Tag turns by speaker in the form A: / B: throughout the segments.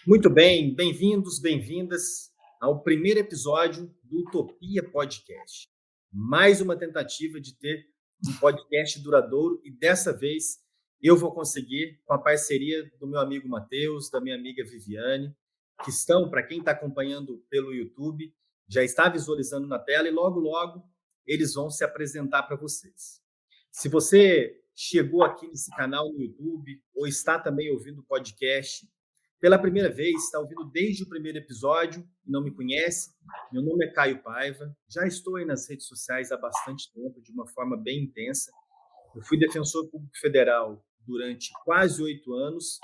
A: Muito bem, bem-vindos, bem-vindas ao primeiro episódio do Utopia Podcast. Mais uma tentativa de ter um podcast duradouro e dessa vez eu vou conseguir com a parceria do meu amigo Matheus, da minha amiga Viviane, que estão, para quem está acompanhando pelo YouTube, já está visualizando na tela e logo eles vão se apresentar para vocês. Se você chegou aqui nesse canal no YouTube ou está também ouvindo o podcast pela primeira vez, está ouvindo desde o primeiro episódio e não me conhece, meu nome é Caio Paiva, já estou aí nas redes sociais há bastante tempo, de uma forma bem intensa. Eu fui defensor público federal durante quase 8 anos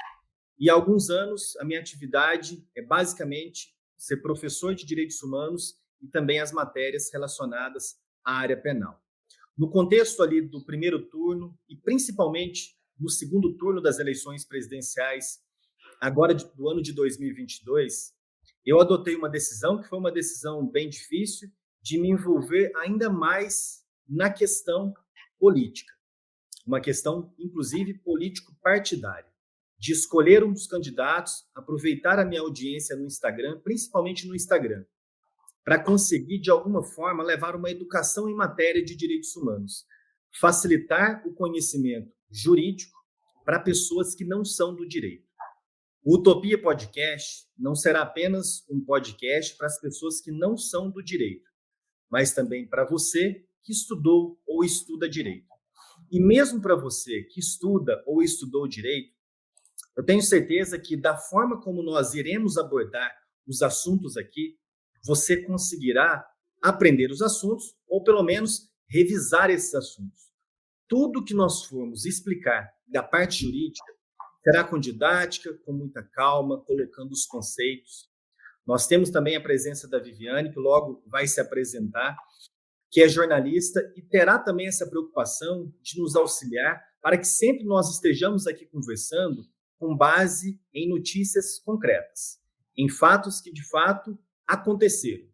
A: e há alguns anos a minha atividade é basicamente ser professor de direitos humanos e também as matérias relacionadas à área penal. No contexto ali do primeiro turno e principalmente no segundo turno das eleições presidenciais agora do ano de 2022, eu adotei uma decisão que foi uma decisão bem difícil de me envolver ainda mais na questão política, uma questão inclusive político-partidária, de escolher um dos candidatos, aproveitar a minha audiência no Instagram, principalmente no Instagram, para conseguir de alguma forma levar uma educação em matéria de direitos humanos, facilitar o conhecimento jurídico para pessoas que não são do direito. O Utopia Podcast não será apenas um podcast para as pessoas que não são do direito, mas também para você que estudou ou estuda direito. E mesmo para você que estuda ou estudou direito, eu tenho certeza que da forma como nós iremos abordar os assuntos aqui, você conseguirá aprender os assuntos ou pelo menos revisar esses assuntos. Tudo que nós formos explicar da parte jurídica será com didática, com muita calma, colocando os conceitos. Nós temos também a presença da Viviane, que logo vai se apresentar, que é jornalista e terá também essa preocupação de nos auxiliar para que sempre nós estejamos aqui conversando com base em notícias concretas, em fatos que de fato aconteceram.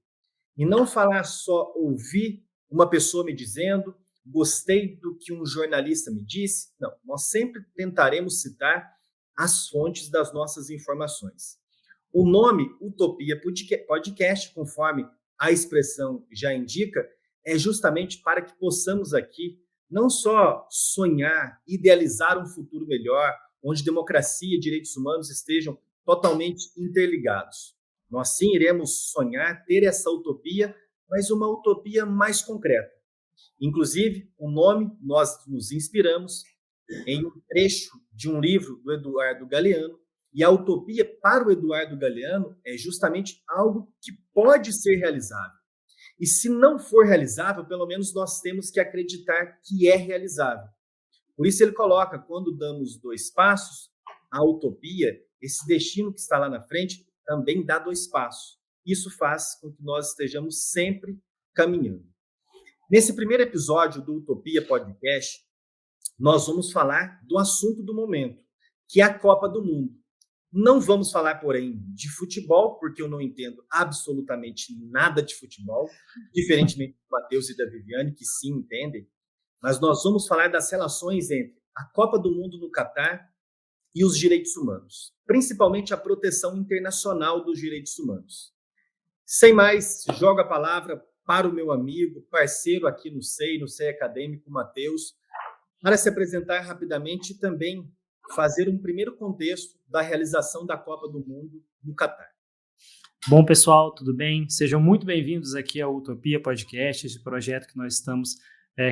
A: E não falar só ouvir uma pessoa me dizendo, gostei do que um jornalista me disse. Não, nós sempre tentaremos citar as fontes das nossas informações. O nome Utopia Podcast, conforme a expressão já indica, é justamente para que possamos aqui não só sonhar, idealizar um futuro melhor, onde democracia e direitos humanos estejam totalmente interligados. Nós sim iremos sonhar, ter essa utopia, mas uma utopia mais concreta. Inclusive, o nome, nós nos inspiramos em um trecho de um livro do Eduardo Galeano, e a utopia para o Eduardo Galeano é justamente algo que pode ser realizável. E se não for realizável, pelo menos nós temos que acreditar que é realizável. Por isso ele coloca, quando damos 2 passos, a utopia, esse destino que está lá na frente, também dá 2 passos. Isso faz com que nós estejamos sempre caminhando. Nesse primeiro episódio do Utopia Podcast, nós vamos falar do assunto do momento, que é a Copa do Mundo. Não vamos falar, porém, de futebol, porque eu não entendo absolutamente nada de futebol, diferentemente do Matheus e da Viviane, que sim entendem, mas nós vamos falar das relações entre a Copa do Mundo no Catar e os direitos humanos, principalmente a proteção internacional dos direitos humanos. Sem mais, jogo a palavra para o meu amigo, parceiro aqui no SEI Acadêmico, Matheus, para se apresentar rapidamente e também fazer um primeiro contexto da realização da Copa do Mundo no Catar.
B: Bom, pessoal, tudo bem? Sejam muito bem-vindos aqui ao Utopia Podcast, esse projeto que nós estamos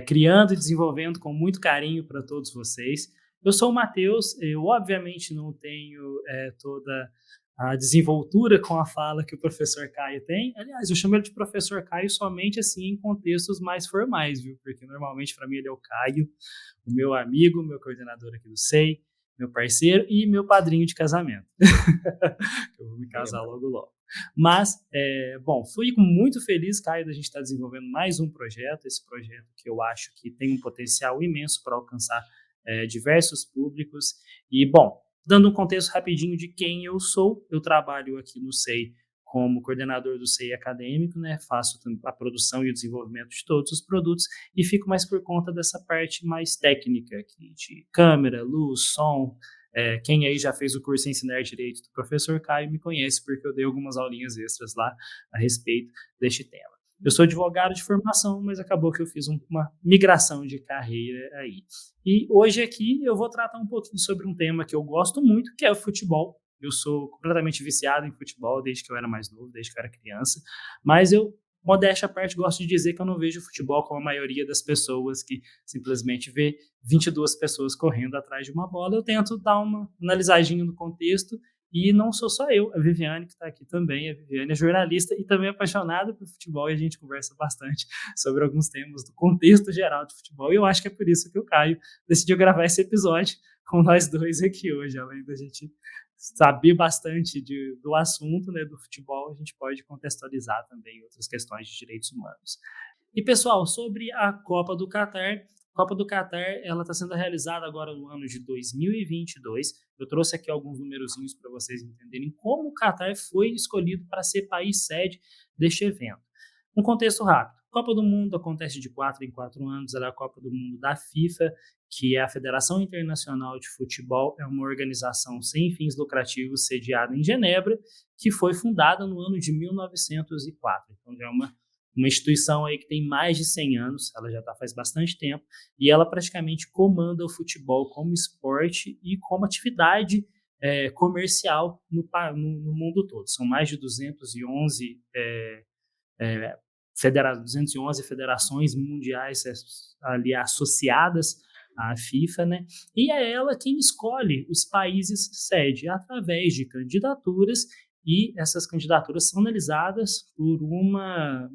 B: criando e desenvolvendo com muito carinho para todos vocês. Eu sou o Matheus, eu obviamente não tenho toda a desenvoltura com a fala que o professor Caio tem. Aliás, eu chamo ele de professor Caio somente assim em contextos mais formais, viu? Porque normalmente para mim ele é o Caio, o meu amigo, meu coordenador aqui do SEI, meu parceiro e meu padrinho de casamento. Eu vou me casar logo. Mas, fui muito feliz, Caio, da gente estar desenvolvendo mais um projeto, esse projeto que eu acho que tem um potencial imenso para alcançar diversos públicos. E, dando um contexto rapidinho de quem eu sou, eu trabalho aqui no SEI como coordenador do SEI acadêmico, né? Faço a produção e o desenvolvimento de todos os produtos e fico mais por conta dessa parte mais técnica aqui, de câmera, luz, som, Quem aí já fez o curso Ensinar Direito do professor Caio me conhece, porque eu dei algumas aulinhas extras lá a respeito deste tema. Eu sou advogado de formação, mas acabou que eu fiz uma migração de carreira aí. E hoje aqui eu vou tratar um pouquinho sobre um tema que eu gosto muito, que é o futebol. Eu sou completamente viciado em futebol desde que eu era mais novo, desde que eu era criança, mas modéstia à parte, gosto de dizer que eu não vejo futebol como a maioria das pessoas que simplesmente vê 22 pessoas correndo atrás de uma bola. Eu tento dar uma analisadinha no contexto. E não sou só eu, a Viviane, que está aqui também. A Viviane é jornalista e também apaixonada por futebol, e a gente conversa bastante sobre alguns temas do contexto geral de futebol. E eu acho que é por isso que o Caio decidiu gravar esse episódio com nós dois aqui hoje. Além da gente saber bastante do assunto, né, do futebol, a gente pode contextualizar também outras questões de direitos humanos. E, pessoal, sobre a Copa do Catar, ela está sendo realizada agora no ano de 2022. Eu trouxe aqui alguns numerozinhos para vocês entenderem como o Catar foi escolhido para ser país sede deste evento. Um contexto rápido. A Copa do Mundo acontece de 4 em 4 anos. Ela é a Copa do Mundo da FIFA, que é a Federação Internacional de Futebol. É uma organização sem fins lucrativos sediada em Genebra, que foi fundada no ano de 1904. Então já é uma instituição aí que tem mais de 100 anos, ela já está faz bastante tempo, e ela praticamente comanda o futebol como esporte e como atividade comercial no mundo todo. São mais de 211 federações mundiais ali associadas à FIFA, né? E é ela quem escolhe os países sede através de candidaturas, e essas candidaturas são analisadas por uma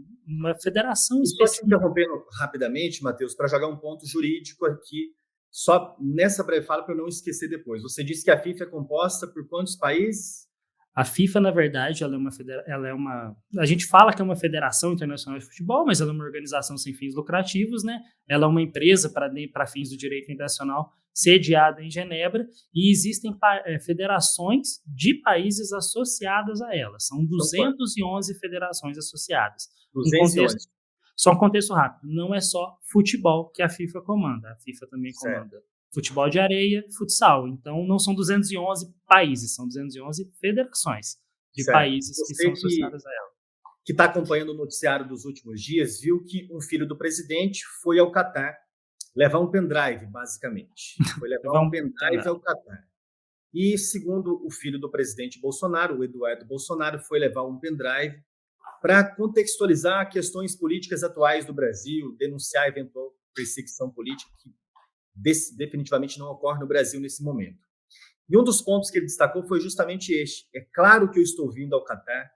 B: federação específica.
A: Só te interrompendo rapidamente, Matheus, para jogar um ponto jurídico aqui, só nessa breve fala para eu não esquecer depois. Você disse que a FIFA é composta por quantos países?
B: A FIFA, na verdade, a gente fala que é uma federação internacional de futebol, mas ela é uma organização sem fins lucrativos, né? Ela é uma empresa para fins do direito internacional sediada em Genebra, e existem federações de países associadas a ela. São 211 federações associadas.
A: 211.
B: Só um contexto rápido. Não é só futebol que a FIFA comanda. A FIFA também comanda futebol de areia, futsal. Então, não são 211 países, são 211 federações de países que são associadas a ela.
A: Que está acompanhando o noticiário dos últimos dias, viu que um filho do presidente foi ao Catar levar um pendrive, basicamente. Foi levar um pendrive ao Catar. E, segundo o filho do presidente Bolsonaro, o Eduardo Bolsonaro, foi levar um pendrive para contextualizar questões políticas atuais do Brasil, denunciar eventual perseguição política que definitivamente não ocorre no Brasil nesse momento. E um dos pontos que ele destacou foi justamente este. É claro que eu estou vindo ao Catar,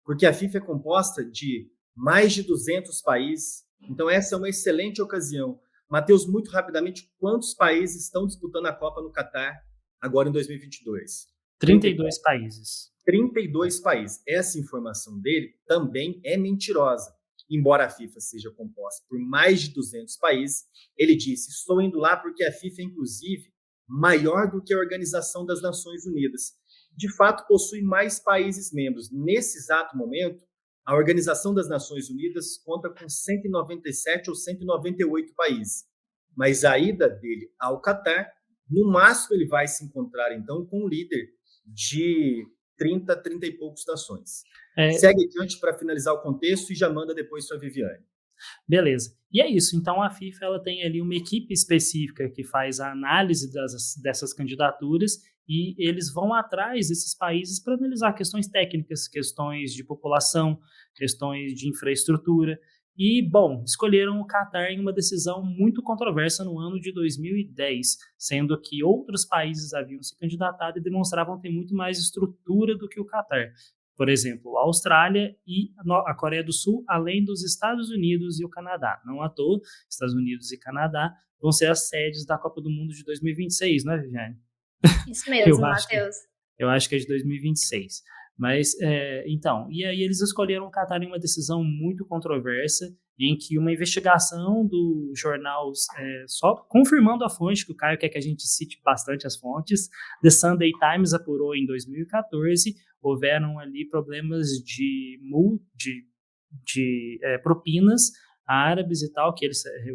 A: porque a FIFA é composta de mais de 200 países, então essa é uma excelente ocasião. Matheus, muito rapidamente, quantos países estão disputando a Copa no Catar agora em 2022?
B: 32 países.
A: 32 países. Essa informação dele também é mentirosa. Embora a FIFA seja composta por mais de 200 países, ele disse: estou indo lá porque a FIFA é, inclusive, maior do que a Organização das Nações Unidas. De fato, possui mais países membros. Nesse exato momento, a Organização das Nações Unidas conta com 197 ou 198 países. Mas a ida dele ao Catar, no máximo ele vai se encontrar, então, com um líder de 30 e poucos nações. Segue adiante para finalizar o contexto e já manda depois para a Viviane.
B: Beleza. E é isso. Então, a FIFA ela tem ali uma equipe específica que faz a análise dessas candidaturas, e eles vão atrás desses países para analisar questões técnicas, questões de população, questões de infraestrutura. E, bom, escolheram o Catar em uma decisão muito controversa no ano de 2010, sendo que outros países haviam se candidatado e demonstravam ter muito mais estrutura do que o Catar. Por exemplo, a Austrália e a Coreia do Sul, além dos Estados Unidos e o Canadá. Não à toa, Estados Unidos e Canadá vão ser as sedes da Copa do Mundo de 2026, não é, Viviane?
C: Isso mesmo, Matheus.
B: Eu acho que é de 2026. Mas, então, e aí eles escolheram o Catar em uma decisão muito controversa, em que uma investigação do jornal, só confirmando a fonte, que o Caio quer que a gente cite bastante as fontes, The Sunday Times apurou em 2014, houveram ali problemas de propinas árabes e tal, que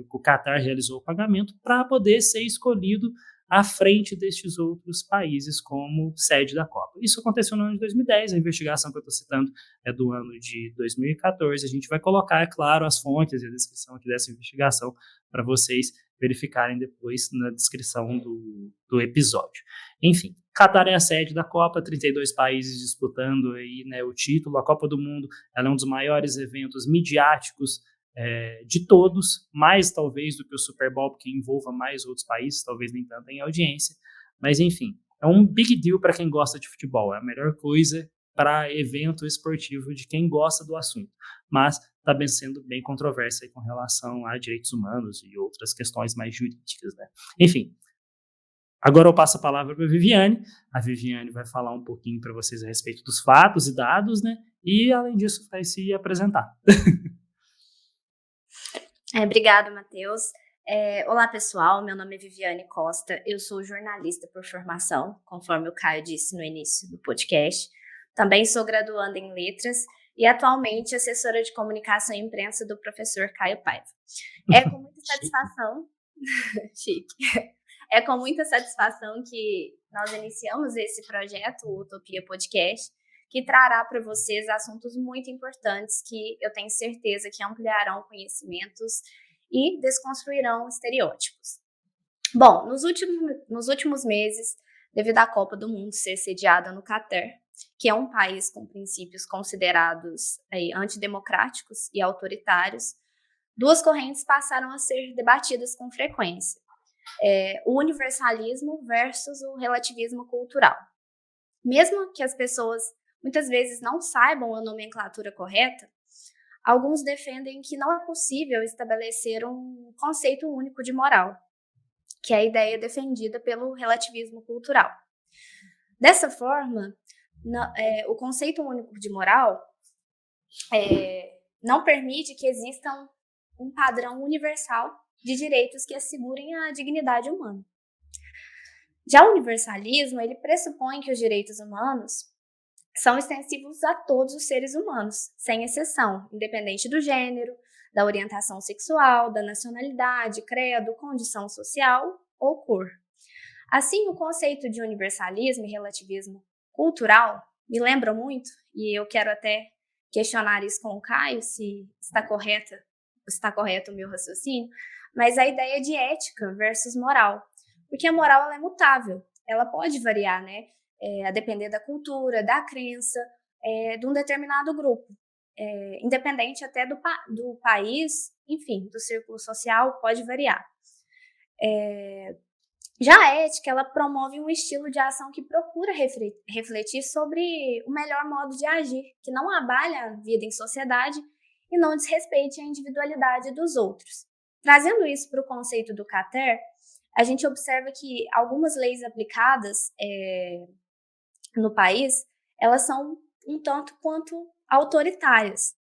B: o Catar realizou o pagamento para poder ser escolhido à frente destes outros países como sede da Copa. Isso aconteceu no ano de 2010, a investigação que eu estou citando é do ano de 2014. A gente vai colocar, é claro, as fontes e a descrição aqui dessa investigação para vocês verificarem depois na descrição do episódio. Enfim, Catar é a sede da Copa, 32 países disputando aí, né, o título. A Copa do Mundo ela é um dos maiores eventos midiáticos de todos, mais talvez do que o Super Bowl, porque envolva mais outros países, talvez nem tanto em audiência, mas enfim, é um big deal para quem gosta de futebol, é a melhor coisa para evento esportivo de quem gosta do assunto, mas está sendo bem controversa aí com relação a direitos humanos e outras questões mais jurídicas, né? Enfim, agora eu passo a palavra para a Viviane vai falar um pouquinho para vocês a respeito dos fatos e dados, né? E além disso vai se apresentar.
C: Obrigada, Matheus. Olá, pessoal. Meu nome é Viviane Costa. Eu sou jornalista por formação, conforme o Caio disse no início do podcast. Também sou graduanda em letras e atualmente assessora de comunicação e imprensa do professor Caio Paiva. É com muita satisfação... Chique. É com muita satisfação que nós iniciamos esse projeto, o Utopia Podcast, que trará para vocês assuntos muito importantes que eu tenho certeza que ampliarão conhecimentos e desconstruirão estereótipos. Bom, nos últimos meses, devido à Copa do Mundo ser sediada no Catar, que é um país com princípios considerados antidemocráticos e autoritários, duas correntes passaram a ser debatidas com frequência. O universalismo versus o relativismo cultural. Mesmo que as pessoas muitas vezes não saibam a nomenclatura correta, alguns defendem que não é possível estabelecer um conceito único de moral, que é a ideia defendida pelo relativismo cultural. Dessa forma, o conceito único de moral não permite que exista um padrão universal de direitos que assegurem a dignidade humana. Já o universalismo, ele pressupõe que os direitos humanos são extensivos a todos os seres humanos, sem exceção, independente do gênero, da orientação sexual, da nacionalidade, credo, condição social ou cor. Assim, o conceito de universalismo e relativismo cultural me lembra muito, e eu quero até questionar isso com o Caio, se está correto o meu raciocínio, mas a ideia de ética versus moral, porque a moral ela é mutável, ela pode variar, né? A depender da cultura, da crença, de um determinado grupo, independente até do país, enfim, do círculo social, pode variar. Já a ética, ela promove um estilo de ação que procura refletir sobre o melhor modo de agir, que não abale a vida em sociedade e não desrespeite a individualidade dos outros. Trazendo isso para o conceito do Catar, a gente observa que algumas leis aplicadas no país, elas são um tanto quanto autoritárias.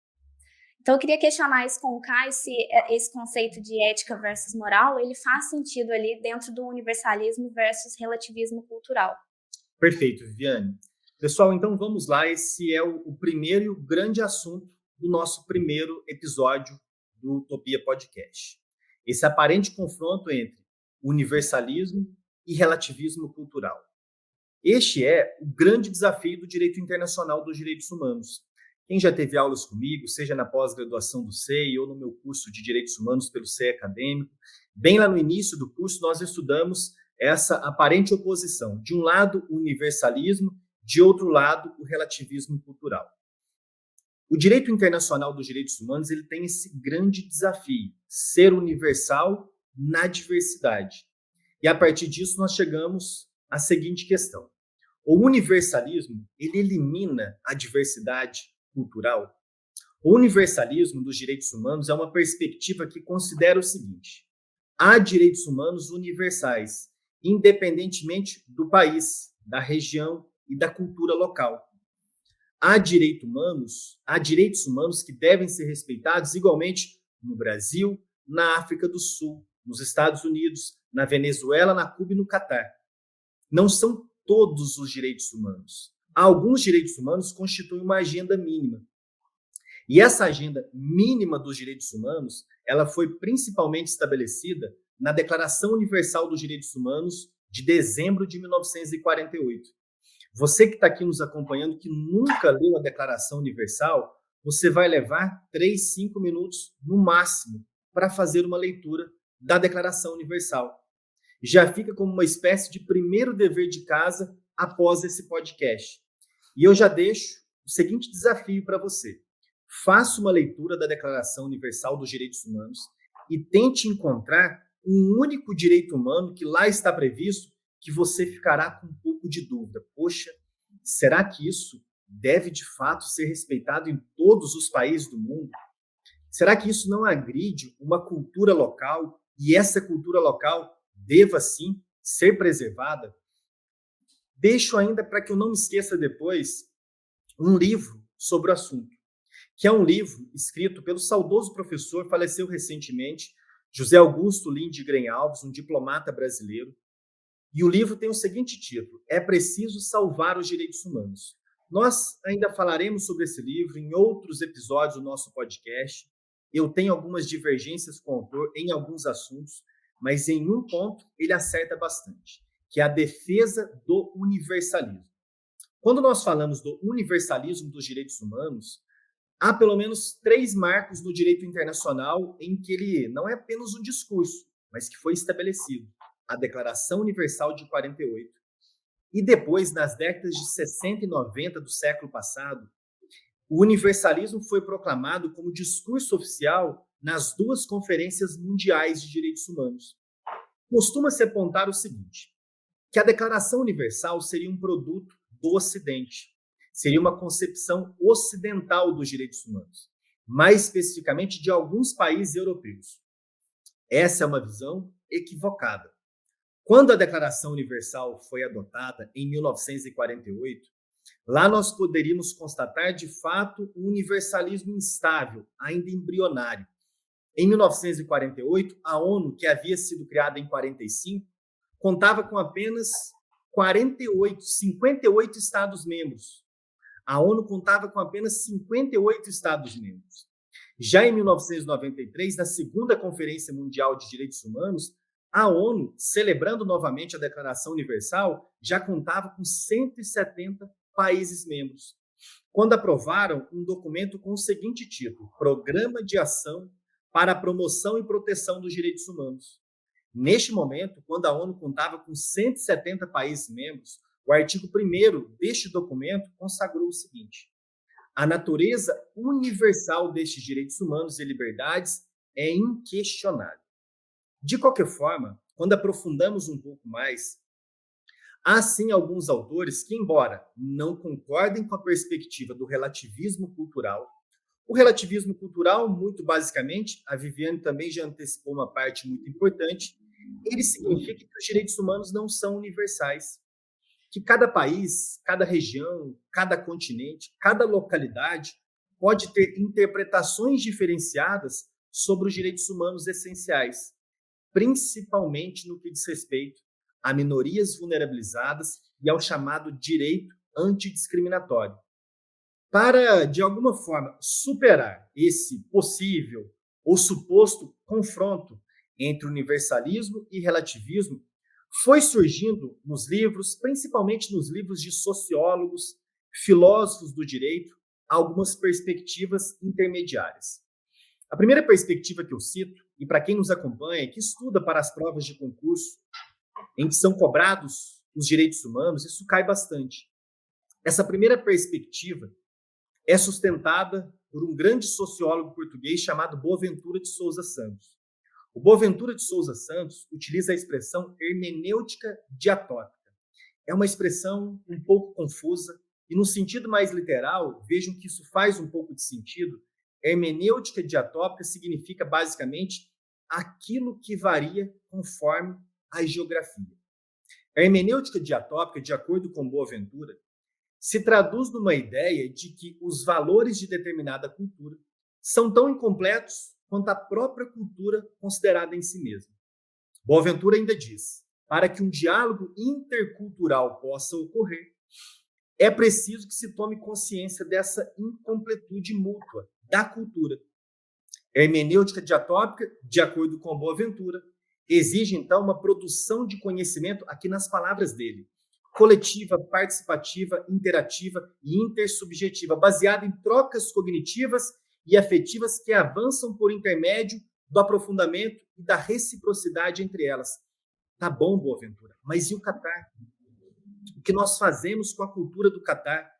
C: Então, eu queria questionar isso com o Caio, se esse conceito de ética versus moral, ele faz sentido ali dentro do universalismo versus relativismo cultural.
A: Perfeito, Viviane. Pessoal, então vamos lá. Esse é o primeiro e o grande assunto do nosso primeiro episódio do Utopia Podcast. Esse aparente confronto entre universalismo e relativismo cultural. Este é o grande desafio do direito internacional dos direitos humanos. Quem já teve aulas comigo, seja na pós-graduação do SEI ou no meu curso de Direitos Humanos pelo SEI Acadêmico, bem lá no início do curso nós estudamos essa aparente oposição. De um lado, o universalismo, de outro lado, o relativismo cultural. O direito internacional dos direitos humanos ele tem esse grande desafio, ser universal na diversidade. E a partir disso nós chegamos à seguinte questão. O universalismo, ele elimina a diversidade cultural. O universalismo dos direitos humanos é uma perspectiva que considera o seguinte: há direitos humanos universais, independentemente do país, da região e da cultura local. Há direitos humanos que devem ser respeitados igualmente no Brasil, na África do Sul, nos Estados Unidos, na Venezuela, na Cuba e no Catar. Não são todos os direitos humanos. Alguns direitos humanos constituem uma agenda mínima. E essa agenda mínima dos direitos humanos, ela foi principalmente estabelecida na Declaração Universal dos Direitos Humanos de dezembro de 1948. Você que está aqui nos acompanhando, que nunca leu a Declaração Universal, você vai levar 3, 5 minutos no máximo para fazer uma leitura da Declaração Universal. Já fica como uma espécie de primeiro dever de casa após esse podcast. E eu já deixo o seguinte desafio para você. Faça uma leitura da Declaração Universal dos Direitos Humanos e tente encontrar um único direito humano que lá está previsto que você ficará com um pouco de dúvida. Poxa, será que isso deve de fato ser respeitado em todos os países do mundo? Será que isso não agride uma cultura local e essa cultura local deva sim ser preservada? Deixo ainda, para que eu não me esqueça depois, um livro sobre o assunto, que é um livro escrito pelo saudoso professor, faleceu recentemente, José Augusto Lindgren Alves, um diplomata brasileiro. E o livro tem o seguinte título: É Preciso Salvar os Direitos Humanos. Nós ainda falaremos sobre esse livro em outros episódios do nosso podcast. Eu tenho algumas divergências com o autor em alguns assuntos, mas em um ponto ele acerta bastante, que é a defesa do universalismo. Quando nós falamos do universalismo dos direitos humanos, há pelo menos 3 marcos no direito internacional em que ele não é apenas um discurso, mas que foi estabelecido. A Declaração Universal de 48. E depois, nas décadas de 60 e 90 do século passado, o universalismo foi proclamado como discurso oficial nas 2 conferências mundiais de direitos humanos. Costuma-se apontar o seguinte, que a Declaração Universal seria um produto do Ocidente, seria uma concepção ocidental dos direitos humanos, mais especificamente de alguns países europeus. Essa é uma visão equivocada. Quando a Declaração Universal foi adotada em 1948, lá nós poderíamos constatar, de fato, um universalismo instável, ainda embrionário. Em 1948, a ONU, que havia sido criada em 45, contava com apenas 58 Estados-membros. A ONU contava com apenas 58 Estados-membros. Já em 1993, na segunda Conferência Mundial de Direitos Humanos, a ONU, celebrando novamente a Declaração Universal, já contava com 170 países membros, quando aprovaram um documento com o seguinte título: Programa de Ação para a Promoção e Proteção dos Direitos Humanos. Neste momento, quando a ONU contava com 170 países membros, o artigo 1º deste documento consagrou o seguinte: a natureza universal destes direitos humanos e liberdades é inquestionável. De qualquer forma, quando aprofundamos um pouco mais, há sim alguns autores que, embora não concordem com a perspectiva do relativismo cultural, o relativismo cultural, muito basicamente, a Viviane também já antecipou uma parte muito importante, ele significa que os direitos humanos não são universais, que cada país, cada região, cada continente, cada localidade pode ter interpretações diferenciadas sobre os direitos humanos essenciais, principalmente no que diz respeito a minorias vulnerabilizadas e ao chamado direito antidiscriminatório. Para, de alguma forma, superar esse possível ou suposto confronto entre universalismo e relativismo, foi surgindo nos livros, principalmente nos livros de sociólogos, filósofos do direito, algumas perspectivas intermediárias. A primeira perspectiva que eu cito, e para quem nos acompanha, que estuda para as provas de concurso, em que são cobrados os direitos humanos, isso cai bastante. Essa primeira perspectiva é sustentada por um grande sociólogo português chamado Boaventura de Sousa Santos. O Boaventura de Sousa Santos utiliza a expressão hermenêutica diatópica. É uma expressão um pouco confusa e, no sentido mais literal, vejam que isso faz um pouco de sentido. Hermenêutica diatópica significa, basicamente, aquilo que varia conforme a geografia. A hermenêutica diatópica, de acordo com Boaventura, se traduz numa ideia de que os valores de determinada cultura são tão incompletos quanto a própria cultura considerada em si mesma. Boaventura ainda diz: para que um diálogo intercultural possa ocorrer, é preciso que se tome consciência dessa incompletude mútua da cultura. A hermenêutica diatópica, de acordo com Boaventura, exige, então, uma produção de conhecimento, aqui nas palavras dele, coletiva, participativa, interativa e intersubjetiva, baseada em trocas cognitivas e afetivas que avançam por intermédio do aprofundamento e da reciprocidade entre elas. Tá bom, Boaventura, mas e o Catar? O que nós fazemos com a cultura do Catar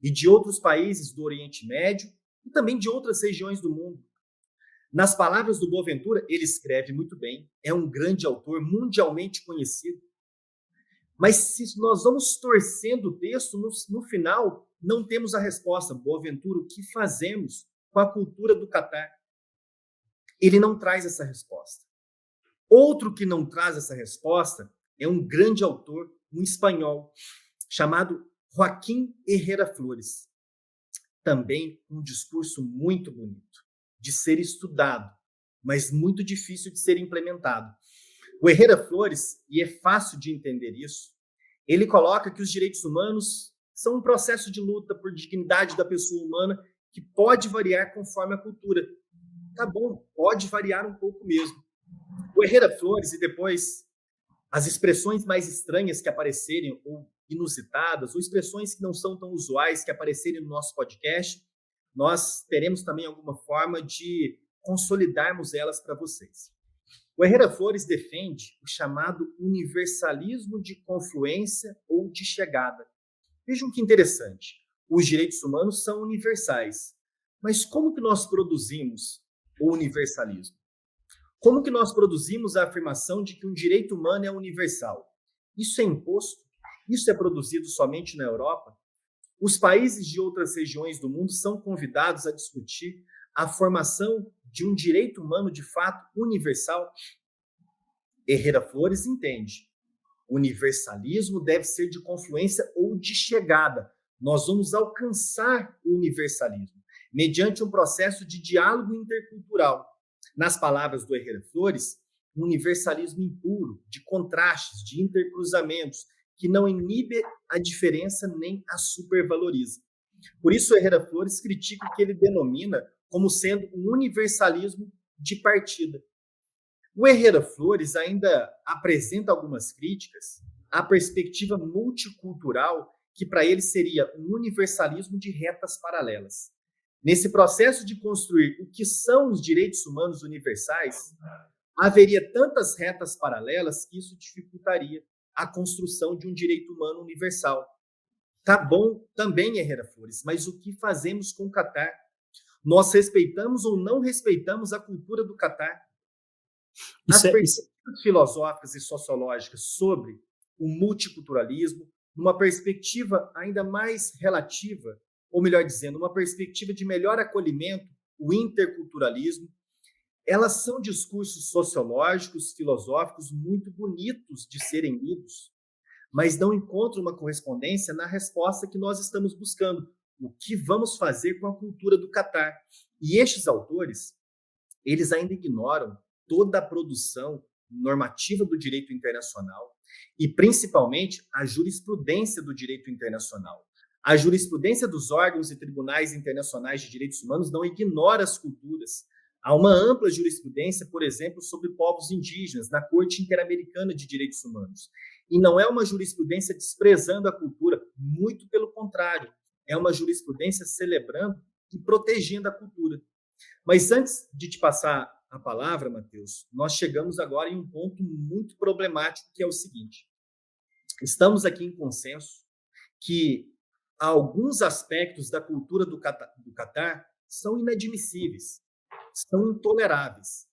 A: e de outros países do Oriente Médio e também de outras regiões do mundo? Nas palavras do Boaventura, ele escreve muito bem, é um grande autor, mundialmente conhecido. Mas se nós vamos torcendo o texto, no final, não temos a resposta. Boaventura, o que fazemos com a cultura do Catar? Ele não traz essa resposta. Outro que não traz essa resposta é um grande autor, um espanhol, chamado Joaquim Herrera Flores. Também um discurso muito bonito, de ser estudado, mas muito difícil de ser implementado. O Herrera Flores, e é fácil de entender isso, ele coloca que os direitos humanos são um processo de luta por dignidade da pessoa humana que pode variar conforme a cultura. Tá bom, pode variar um pouco mesmo. O Herrera Flores e depois as expressões mais estranhas que aparecerem, ou inusitadas, ou expressões que não são tão usuais que aparecerem no nosso podcast, nós teremos também alguma forma de consolidarmos elas para vocês. O Herrera Flores defende o chamado universalismo de confluência ou de chegada. Vejam que interessante. Os direitos humanos são universais. Mas como que nós produzimos o universalismo? Como que nós produzimos a afirmação de que um direito humano é universal? Isso é imposto? Isso é produzido somente na Europa? Os países de outras regiões do mundo são convidados a discutir a formação de um direito humano de fato universal? Herrera Flores entende. O universalismo deve ser de confluência ou de chegada. Nós vamos alcançar o universalismo mediante um processo de diálogo intercultural. Nas palavras do Herrera Flores, um universalismo impuro, de contrastes, de intercruzamentos, que não inibe a diferença nem a supervaloriza. Por isso, Herrera Flores critica o que ele denomina como sendo um universalismo de partida. O Herrera Flores ainda apresenta algumas críticas à perspectiva multicultural, que para ele seria um universalismo de retas paralelas. Nesse processo de construir o que são os direitos humanos universais, haveria tantas retas paralelas que isso dificultaria a construção de um direito humano universal. Tá bom também, Herrera Flores, mas o que fazemos com o Catar? Nós respeitamos ou não respeitamos a cultura do Catar? As perspectivas filosóficas e sociológicas sobre o multiculturalismo, numa perspectiva ainda mais relativa, ou melhor dizendo, uma perspectiva de melhor acolhimento, o interculturalismo, elas são discursos sociológicos, filosóficos muito bonitos de serem lidos, mas não encontram uma correspondência na resposta que nós estamos buscando. O que vamos fazer com a cultura do Catar? E estes autores, eles ainda ignoram toda a produção normativa do direito internacional e, principalmente, a jurisprudência do direito internacional. A jurisprudência dos órgãos e tribunais internacionais de direitos humanos não ignora as culturas. Há uma ampla jurisprudência, por exemplo, sobre povos indígenas, na Corte Interamericana de Direitos Humanos. E não é uma jurisprudência desprezando a cultura, muito pelo contrário, é uma jurisprudência celebrando e protegendo a cultura. Mas antes de te passar a palavra, Matheus, nós chegamos agora em um ponto muito problemático, que é o seguinte. Estamos aqui em consenso que alguns aspectos da cultura do Catar são inadmissíveis, são intoleráveis,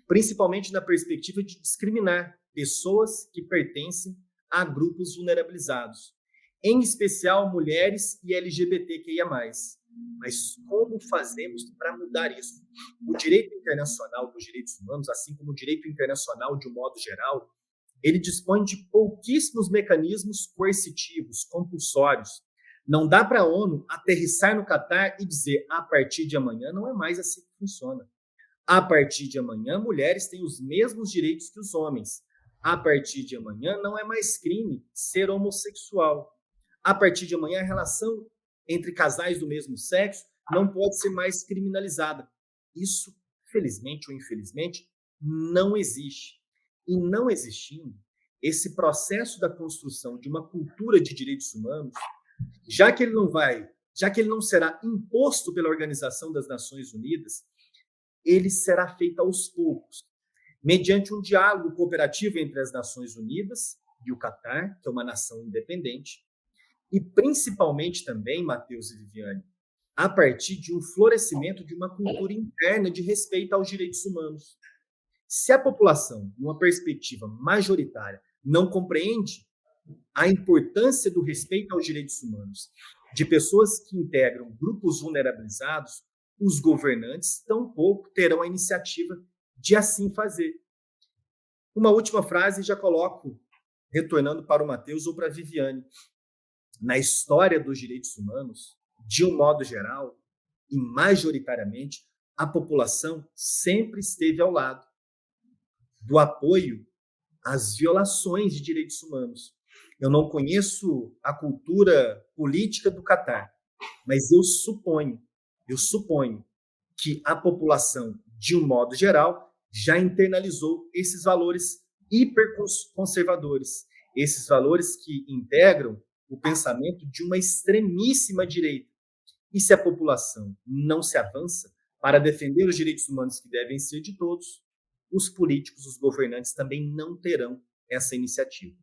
A: principalmente na perspectiva de discriminar pessoas que pertencem a grupos vulnerabilizados, em especial mulheres e LGBTQIA+. Mas como fazemos para mudar isso? O direito internacional dos direitos humanos, assim como o direito internacional de um modo geral, ele dispõe de pouquíssimos mecanismos coercitivos, compulsórios. Não dá para a ONU aterrissar no Catar e dizer, a partir de amanhã não é mais assim que funciona. A partir de amanhã, mulheres têm os mesmos direitos que os homens. A partir de amanhã, não é mais crime ser homossexual. A partir de amanhã, a relação entre casais do mesmo sexo não pode ser mais criminalizada. Isso, felizmente ou infelizmente, não existe. E não existindo esse processo da construção de uma cultura de direitos humanos, já que ele não será imposto pela Organização das Nações Unidas, ele será feito aos poucos, mediante um diálogo cooperativo entre as Nações Unidas e o Catar, que é uma nação independente, e principalmente também, Matheus e Viviane, a partir de um florescimento de uma cultura interna de respeito aos direitos humanos. Se a população, numa perspectiva majoritária, não compreende a importância do respeito aos direitos humanos de pessoas que integram grupos vulnerabilizados, os governantes tampouco terão a iniciativa de assim fazer. Uma última frase, já coloco, retornando para o Matheus ou para a Viviane. Na história dos direitos humanos, de um modo geral, e majoritariamente, a população sempre esteve ao lado do apoio às violações de direitos humanos. Eu não conheço a cultura política do Catar, mas eu suponho que a população, de um modo geral, já internalizou esses valores hiperconservadores, esses valores que integram o pensamento de uma extremíssima direita. E se a população não se avança para defender os direitos humanos que devem ser de todos, os políticos, os governantes também não terão essa iniciativa.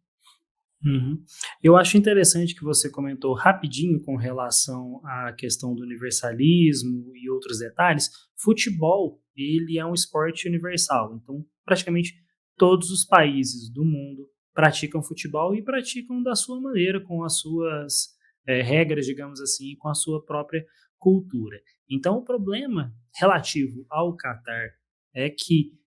B: Uhum. Eu acho interessante que você comentou rapidinho com relação à questão do universalismo e outros detalhes. Futebol, ele é um esporte universal, então praticamente todos os países do mundo praticam futebol e praticam da sua maneira, com as suas regras, digamos assim, com a sua própria cultura. Então o problema relativo ao Catar é que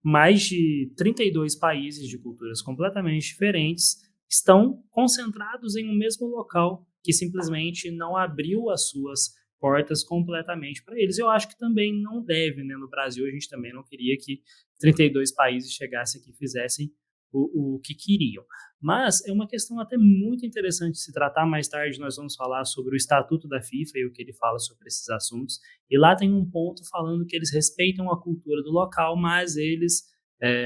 B: mais de 32 países de culturas completamente diferentes estão concentrados em um mesmo local que simplesmente não abriu as suas portas completamente para eles. Eu acho que também não deve, né? No Brasil, a gente também não queria que 32 países chegassem aqui e fizessem o que queriam. Mas é uma questão até muito interessante de se tratar. Mais tarde nós vamos falar sobre o Estatuto da FIFA e o que ele fala sobre esses assuntos. E lá tem um ponto falando que eles respeitam a cultura do local, mas eles...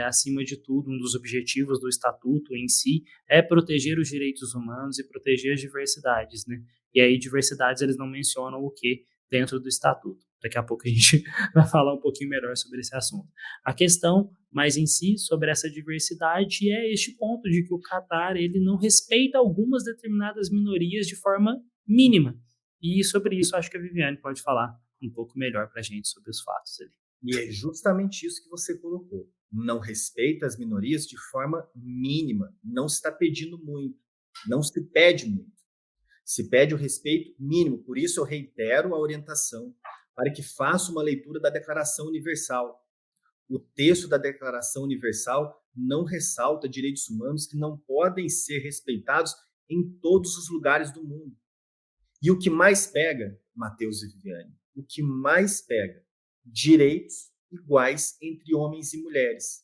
B: acima de tudo, um dos objetivos do Estatuto em si é proteger os direitos humanos e proteger as diversidades, né? E aí, diversidades, eles não mencionam o que dentro do Estatuto. Daqui a pouco a gente vai falar um pouquinho melhor sobre esse assunto. A questão, mais em si, sobre essa diversidade é este ponto de que o Catar, ele não respeita algumas determinadas minorias de forma mínima. E sobre isso, acho que a Viviane pode falar um pouco melhor para a gente sobre os fatos ali.
A: E é justamente isso que você colocou. Não respeita as minorias de forma mínima. Não se está pedindo muito. Não se pede muito. Se pede o respeito mínimo. Por isso eu reitero a orientação para que faça uma leitura da Declaração Universal. O texto da Declaração Universal não ressalta direitos humanos que não podem ser respeitados em todos os lugares do mundo. E o que mais pega, Matheus e Viviane, o que mais pega, direitos iguais entre homens e mulheres.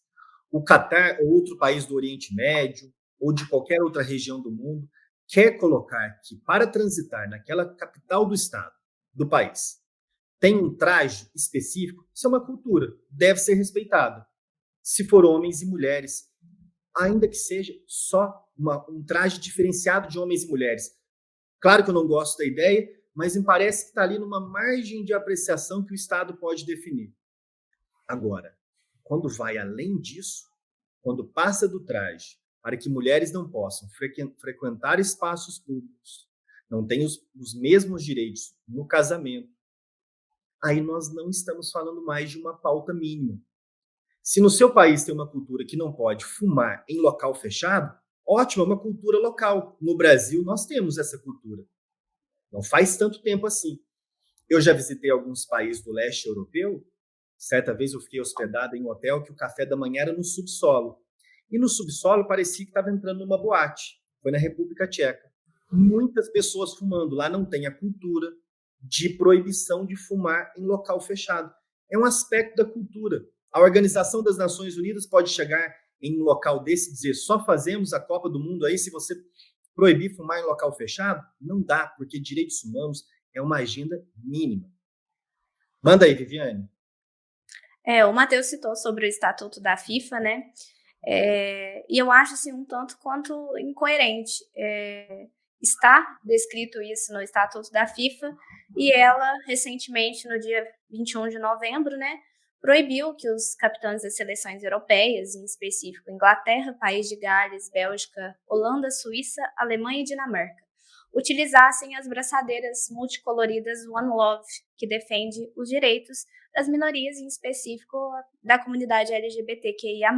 A: O Catar ou outro país do Oriente Médio ou de qualquer outra região do mundo quer colocar que para transitar naquela capital do estado, do país, tem um traje específico, isso é uma cultura, deve ser respeitado. Se for homens e mulheres, ainda que seja só um traje diferenciado de homens e mulheres. Claro que eu não gosto da ideia, mas me parece que está ali numa margem de apreciação que o Estado pode definir. Agora, quando vai além disso, quando passa do traje para que mulheres não possam frequentar espaços públicos, não tenham os mesmos direitos no casamento, aí nós não estamos falando mais de uma pauta mínima. Se no seu país tem uma cultura que não pode fumar em local fechado, ótimo, é uma cultura local. No Brasil, nós temos essa cultura. Não faz tanto tempo assim. Eu já visitei alguns países do leste europeu. Certa vez eu fiquei hospedado em um hotel que o café da manhã era no subsolo. E no subsolo parecia que estava entrando numa boate. Foi na República Tcheca. Muitas pessoas fumando. Lá não tem a cultura de proibição de fumar em local fechado. É um aspecto da cultura. A Organização das Nações Unidas pode chegar em um local desse e dizer só fazemos a Copa do Mundo aí se você proibir fumar em local fechado? Não dá, porque direitos humanos é uma agenda mínima. Manda aí, Viviane.
C: O Matheus citou sobre o Estatuto da FIFA, né? E eu acho assim, um tanto quanto incoerente. Está descrito isso no Estatuto da FIFA, e ela, recentemente, no dia 21 de novembro, né, proibiu que os capitães das seleções europeias, em específico Inglaterra, País de Gales, Bélgica, Holanda, Suíça, Alemanha e Dinamarca, utilizassem as braçadeiras multicoloridas One Love, que defende os direitos das minorias, em específico da comunidade LGBTQIA+.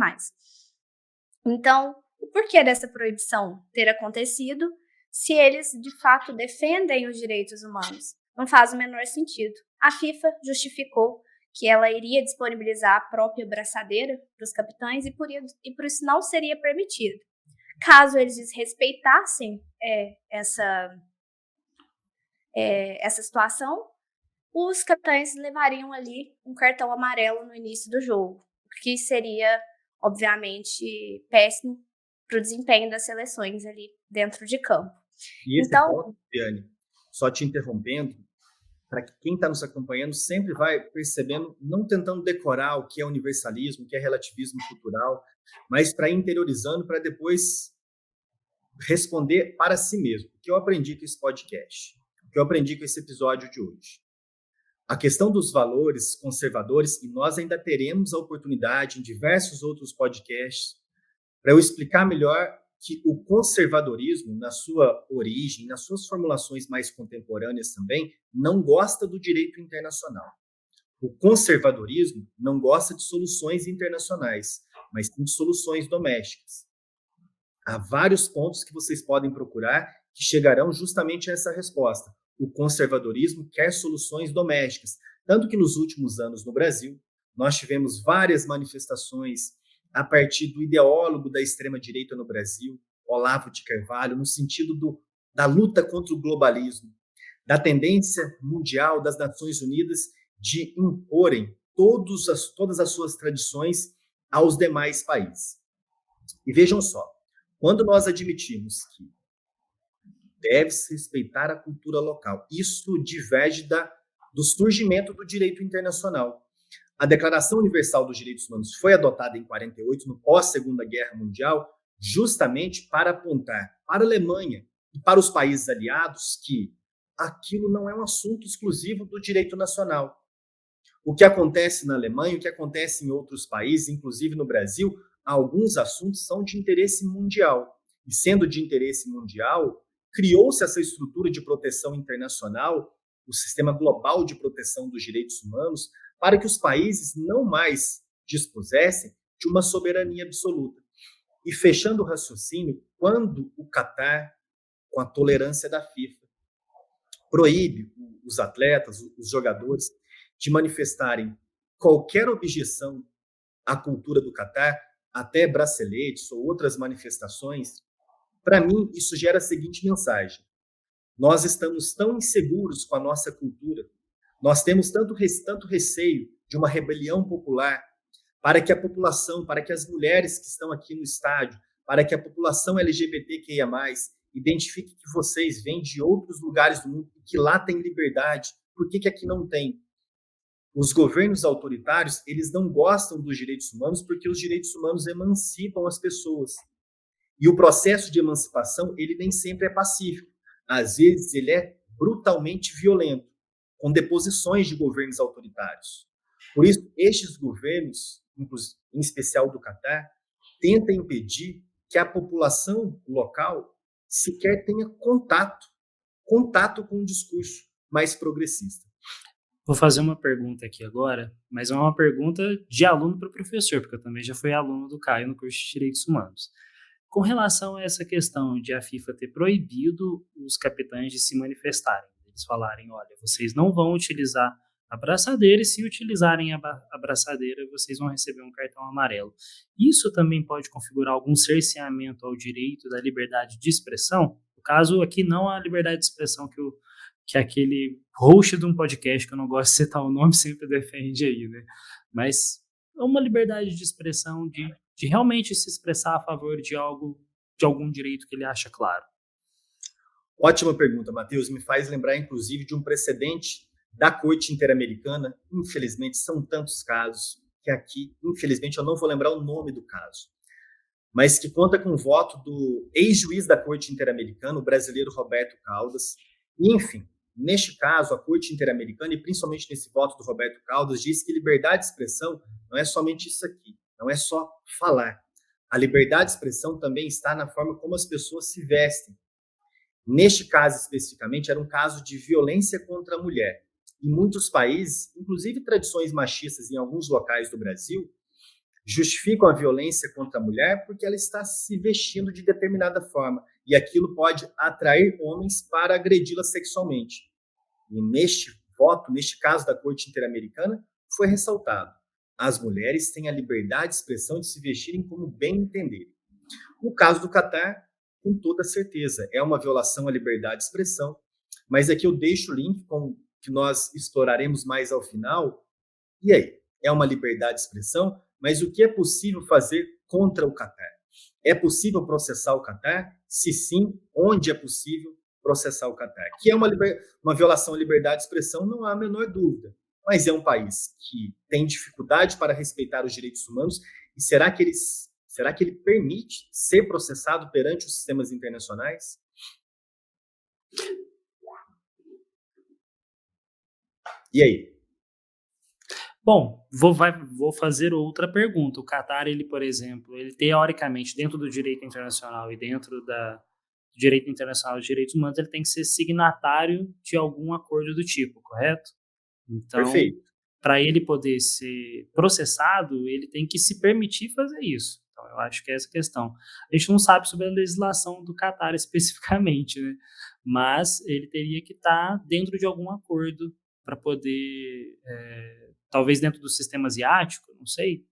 C: Então, o porquê dessa proibição ter acontecido, se eles de fato defendem os direitos humanos? Não faz o menor sentido. A FIFA justificou que ela iria disponibilizar a própria braçadeira para os capitães e por isso não seria permitido. Caso eles desrespeitassem essa situação, os capitães levariam ali um cartão amarelo no início do jogo, o que seria, obviamente, péssimo para o desempenho das seleções ali dentro de campo.
A: E esse ponto, Viviane, só te interrompendo, para quem está nos acompanhando, sempre vai percebendo, não tentando decorar o que é universalismo, o que é relativismo cultural, mas para ir interiorizando, para depois responder para si mesmo. O que eu aprendi com esse podcast? O que eu aprendi com esse episódio de hoje? A questão dos valores conservadores, e nós ainda teremos a oportunidade em diversos outros podcasts para eu explicar melhor que o conservadorismo, na sua origem, nas suas formulações mais contemporâneas também, não gosta do direito internacional. O conservadorismo não gosta de soluções internacionais, mas sim de soluções domésticas. Há vários pontos que vocês podem procurar que chegarão justamente a essa resposta. O conservadorismo quer soluções domésticas, tanto que nos últimos anos no Brasil, nós tivemos várias manifestações a partir do ideólogo da extrema-direita no Brasil, Olavo de Carvalho, no sentido da luta contra o globalismo, da tendência mundial das Nações Unidas de imporem todas as suas tradições aos demais países. E vejam só, quando nós admitimos que deve-se respeitar a cultura local, isso diverge do surgimento do direito internacional. A Declaração Universal dos Direitos Humanos foi adotada em 1948, no pós-Segunda Guerra Mundial, justamente para apontar para a Alemanha e para os países aliados que aquilo não é um assunto exclusivo do direito nacional. O que acontece na Alemanha, o que acontece em outros países, inclusive no Brasil, alguns assuntos são de interesse mundial. E sendo de interesse mundial, criou-se essa estrutura de proteção internacional, o Sistema Global de Proteção dos Direitos Humanos, para que os países não mais dispusessem de uma soberania absoluta. E fechando o raciocínio, quando o Catar, com a tolerância da FIFA, proíbe os atletas, os jogadores, de manifestarem qualquer objeção à cultura do Catar, até braceletes ou outras manifestações, para mim isso gera a seguinte mensagem: nós estamos tão inseguros com a nossa cultura, nós temos tanto receio de uma rebelião popular para que a população, para que as mulheres que estão aqui no estádio, para que a população LGBTQIA+, identifique que vocês vêm de outros lugares do mundo e que lá tem liberdade. Por que aqui não tem? Os governos autoritários, eles não gostam dos direitos humanos porque os direitos humanos emancipam as pessoas. E o processo de emancipação, ele nem sempre é pacífico. Às vezes, ele é brutalmente violento, com deposições de governos autoritários. Por isso, estes governos, em especial do Catar, tentam impedir que a população local sequer tenha contato com um discurso mais progressista.
B: Vou fazer uma pergunta aqui agora, mas é uma pergunta de aluno para professor, porque eu também já fui aluno do Caio no curso de Direitos Humanos. Com relação a essa questão de a FIFA ter proibido os capitães de se manifestarem, eles falarem, olha, vocês não vão utilizar a braçadeira e se utilizarem a braçadeira, vocês vão receber um cartão amarelo. Isso também pode configurar algum cerceamento ao direito da liberdade de expressão? No caso, aqui não a liberdade de expressão que aquele host de um podcast, que eu não gosto de citar o nome, sempre defende aí, né? Mas é uma liberdade de expressão de realmente se expressar a favor de algum direito que ele acha claro.
A: Ótima pergunta, Matheus. Me faz lembrar, inclusive, de um precedente da Corte Interamericana. Infelizmente, são tantos casos que aqui, infelizmente, eu não vou lembrar o nome do caso. mas que conta com o voto do ex-juiz da Corte Interamericana, o brasileiro Roberto Caldas. E, enfim, neste caso, a Corte Interamericana, e principalmente nesse voto do Roberto Caldas, diz que liberdade de expressão não é somente isso aqui, não é só falar. A liberdade de expressão também está na forma como as pessoas se vestem. Neste caso especificamente, era um caso de violência contra a mulher. Em muitos países, inclusive tradições machistas em alguns locais do Brasil, justificam a violência contra a mulher porque ela está se vestindo de determinada forma e aquilo pode atrair homens para agredi-la sexualmente. E neste voto, neste caso da Corte Interamericana, foi ressaltado: as mulheres têm a liberdade de expressão de se vestirem como bem entenderem. No caso do Catar, com toda certeza, é uma violação à liberdade de expressão, mas aqui eu deixo o link com que nós exploraremos mais ao final. E aí? É uma liberdade de expressão, mas o que é possível fazer contra o Catar? É possível processar o Catar? Se sim, onde é possível processar o Catar? Que é uma violação à liberdade de expressão, não há a menor dúvida. Mas é um país que tem dificuldade para respeitar os direitos humanos, e será que ele permite ser processado perante os sistemas internacionais? E aí?
B: Bom, vou fazer outra pergunta. O Catar, ele, por exemplo, ele teoricamente, dentro do direito internacional e dentro do direito internacional de direitos humanos, ele tem que ser signatário de algum acordo do tipo, correto? Então,
A: Perfeito.
B: para ele poder ser processado, ele tem que se permitir fazer isso. Então, eu acho que é essa a questão. A gente não sabe sobre a legislação do Catar especificamente, né? Mas ele teria que estar dentro de algum acordo para poder, talvez dentro do sistema asiático, não sei.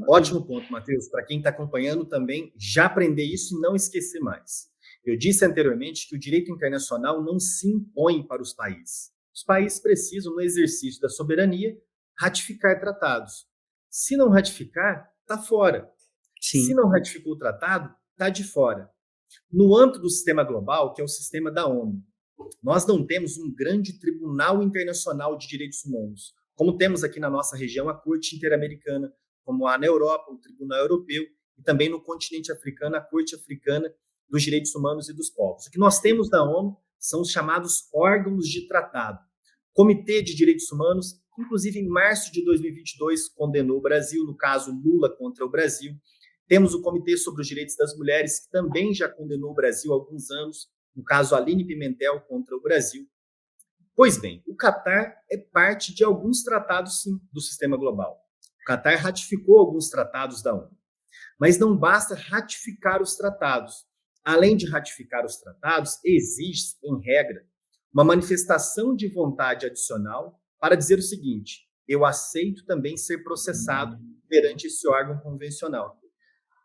A: Ótimo ponto, Matheus. Para quem está acompanhando também, já aprender isso e não esquecer mais. Eu disse anteriormente que o direito internacional não se impõe para os países. Os países precisam, no exercício da soberania, ratificar tratados. Se não ratificar, está fora.
B: Sim.
A: Se não ratificou o tratado, está de fora. No âmbito do sistema global, que é o sistema da ONU, nós não temos um grande tribunal internacional de direitos humanos, como temos aqui na nossa região a Corte Interamericana, como há na Europa, o Tribunal Europeu, e também no continente africano, a Corte Africana dos Direitos Humanos e dos Povos. O que nós temos na ONU são os chamados órgãos de tratado. Comitê de Direitos Humanos, inclusive em março de 2022, condenou o Brasil, no caso Lula contra o Brasil. Temos o Comitê sobre os Direitos das Mulheres, que também já condenou o Brasil há alguns anos, no caso Aline Pimentel contra o Brasil. Pois bem, o Catar é parte de alguns tratados, sim, do sistema global. O Catar ratificou alguns tratados da ONU. Mas não basta ratificar os tratados. Além de ratificar os tratados, existe, em regra, uma manifestação de vontade adicional para dizer o seguinte: eu aceito também ser processado perante esse órgão convencional.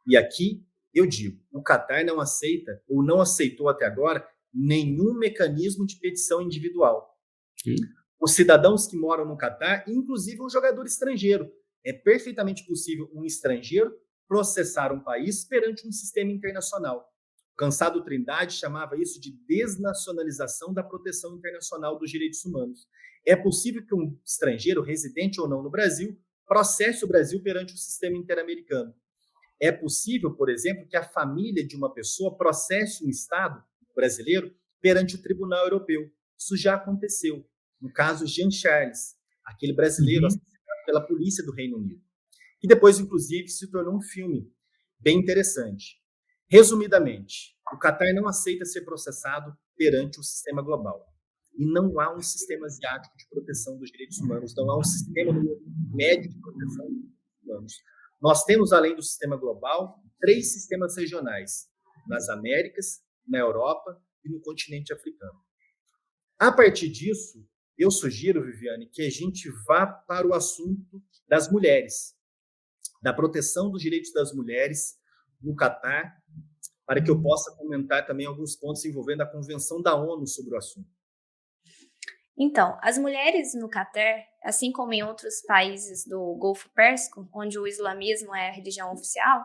A: E aqui eu digo, o Catar não aceita, ou não aceitou até agora, nenhum mecanismo de petição individual. Os cidadãos que moram no Catar, inclusive um jogador estrangeiro, é perfeitamente possível um estrangeiro processar um país perante um sistema internacional. Cansado Trindade chamava isso de desnacionalização da proteção internacional dos direitos humanos. É possível que um estrangeiro, residente ou não no Brasil, processe o Brasil perante o sistema interamericano. É possível, por exemplo, que a família de uma pessoa processe um Estado brasileiro perante o Tribunal Europeu. Isso já aconteceu. No caso Jean Charles, aquele brasileiro assassinado pela polícia do Reino Unido. E depois, inclusive, se tornou um filme bem interessante. Resumidamente, o Catar não aceita ser processado perante o sistema global. E não há um sistema asiático de proteção dos direitos humanos, não há um sistema médio de proteção dos direitos humanos. Nós temos, além do sistema global, 3 sistemas regionais, nas Américas, na Europa e no continente africano. A partir disso, eu sugiro, Viviane, que a gente vá para o assunto das mulheres, da proteção dos direitos das mulheres no Catar, para que eu possa comentar também alguns pontos envolvendo a Convenção da ONU sobre o assunto.
C: Então, as mulheres no Catar, assim como em outros países do Golfo Pérsico, onde o islamismo é a religião oficial,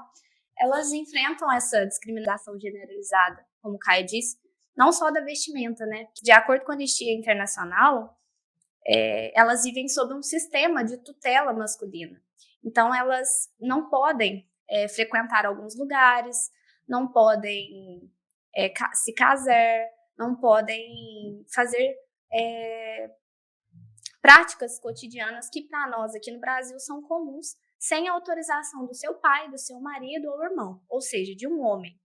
C: elas enfrentam essa discriminação generalizada, como o Caio disse, não só da vestimenta, né? De acordo com a Anistia Internacional, elas vivem sob um sistema de tutela masculina. Então, elas não podem frequentar alguns lugares, não podem se casar, não podem fazer práticas cotidianas que para nós aqui no Brasil são comuns, sem a autorização do seu pai, do seu marido ou irmão, ou seja, de um homem.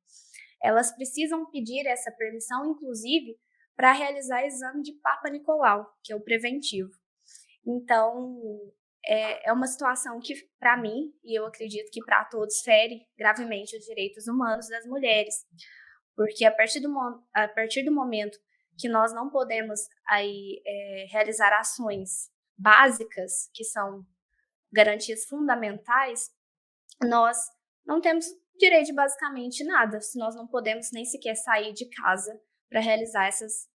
C: Elas precisam pedir essa permissão, inclusive, para realizar exame de Papa Nicolau, que é o preventivo. Então, é uma situação que, para mim, e eu acredito que para todos, fere gravemente os direitos humanos das mulheres, porque a partir do momento que nós não podemos aí, realizar ações básicas, que são garantias fundamentais, nós não temos direito de basicamente nada, se nós não podemos nem sequer sair de casa para realizar essas,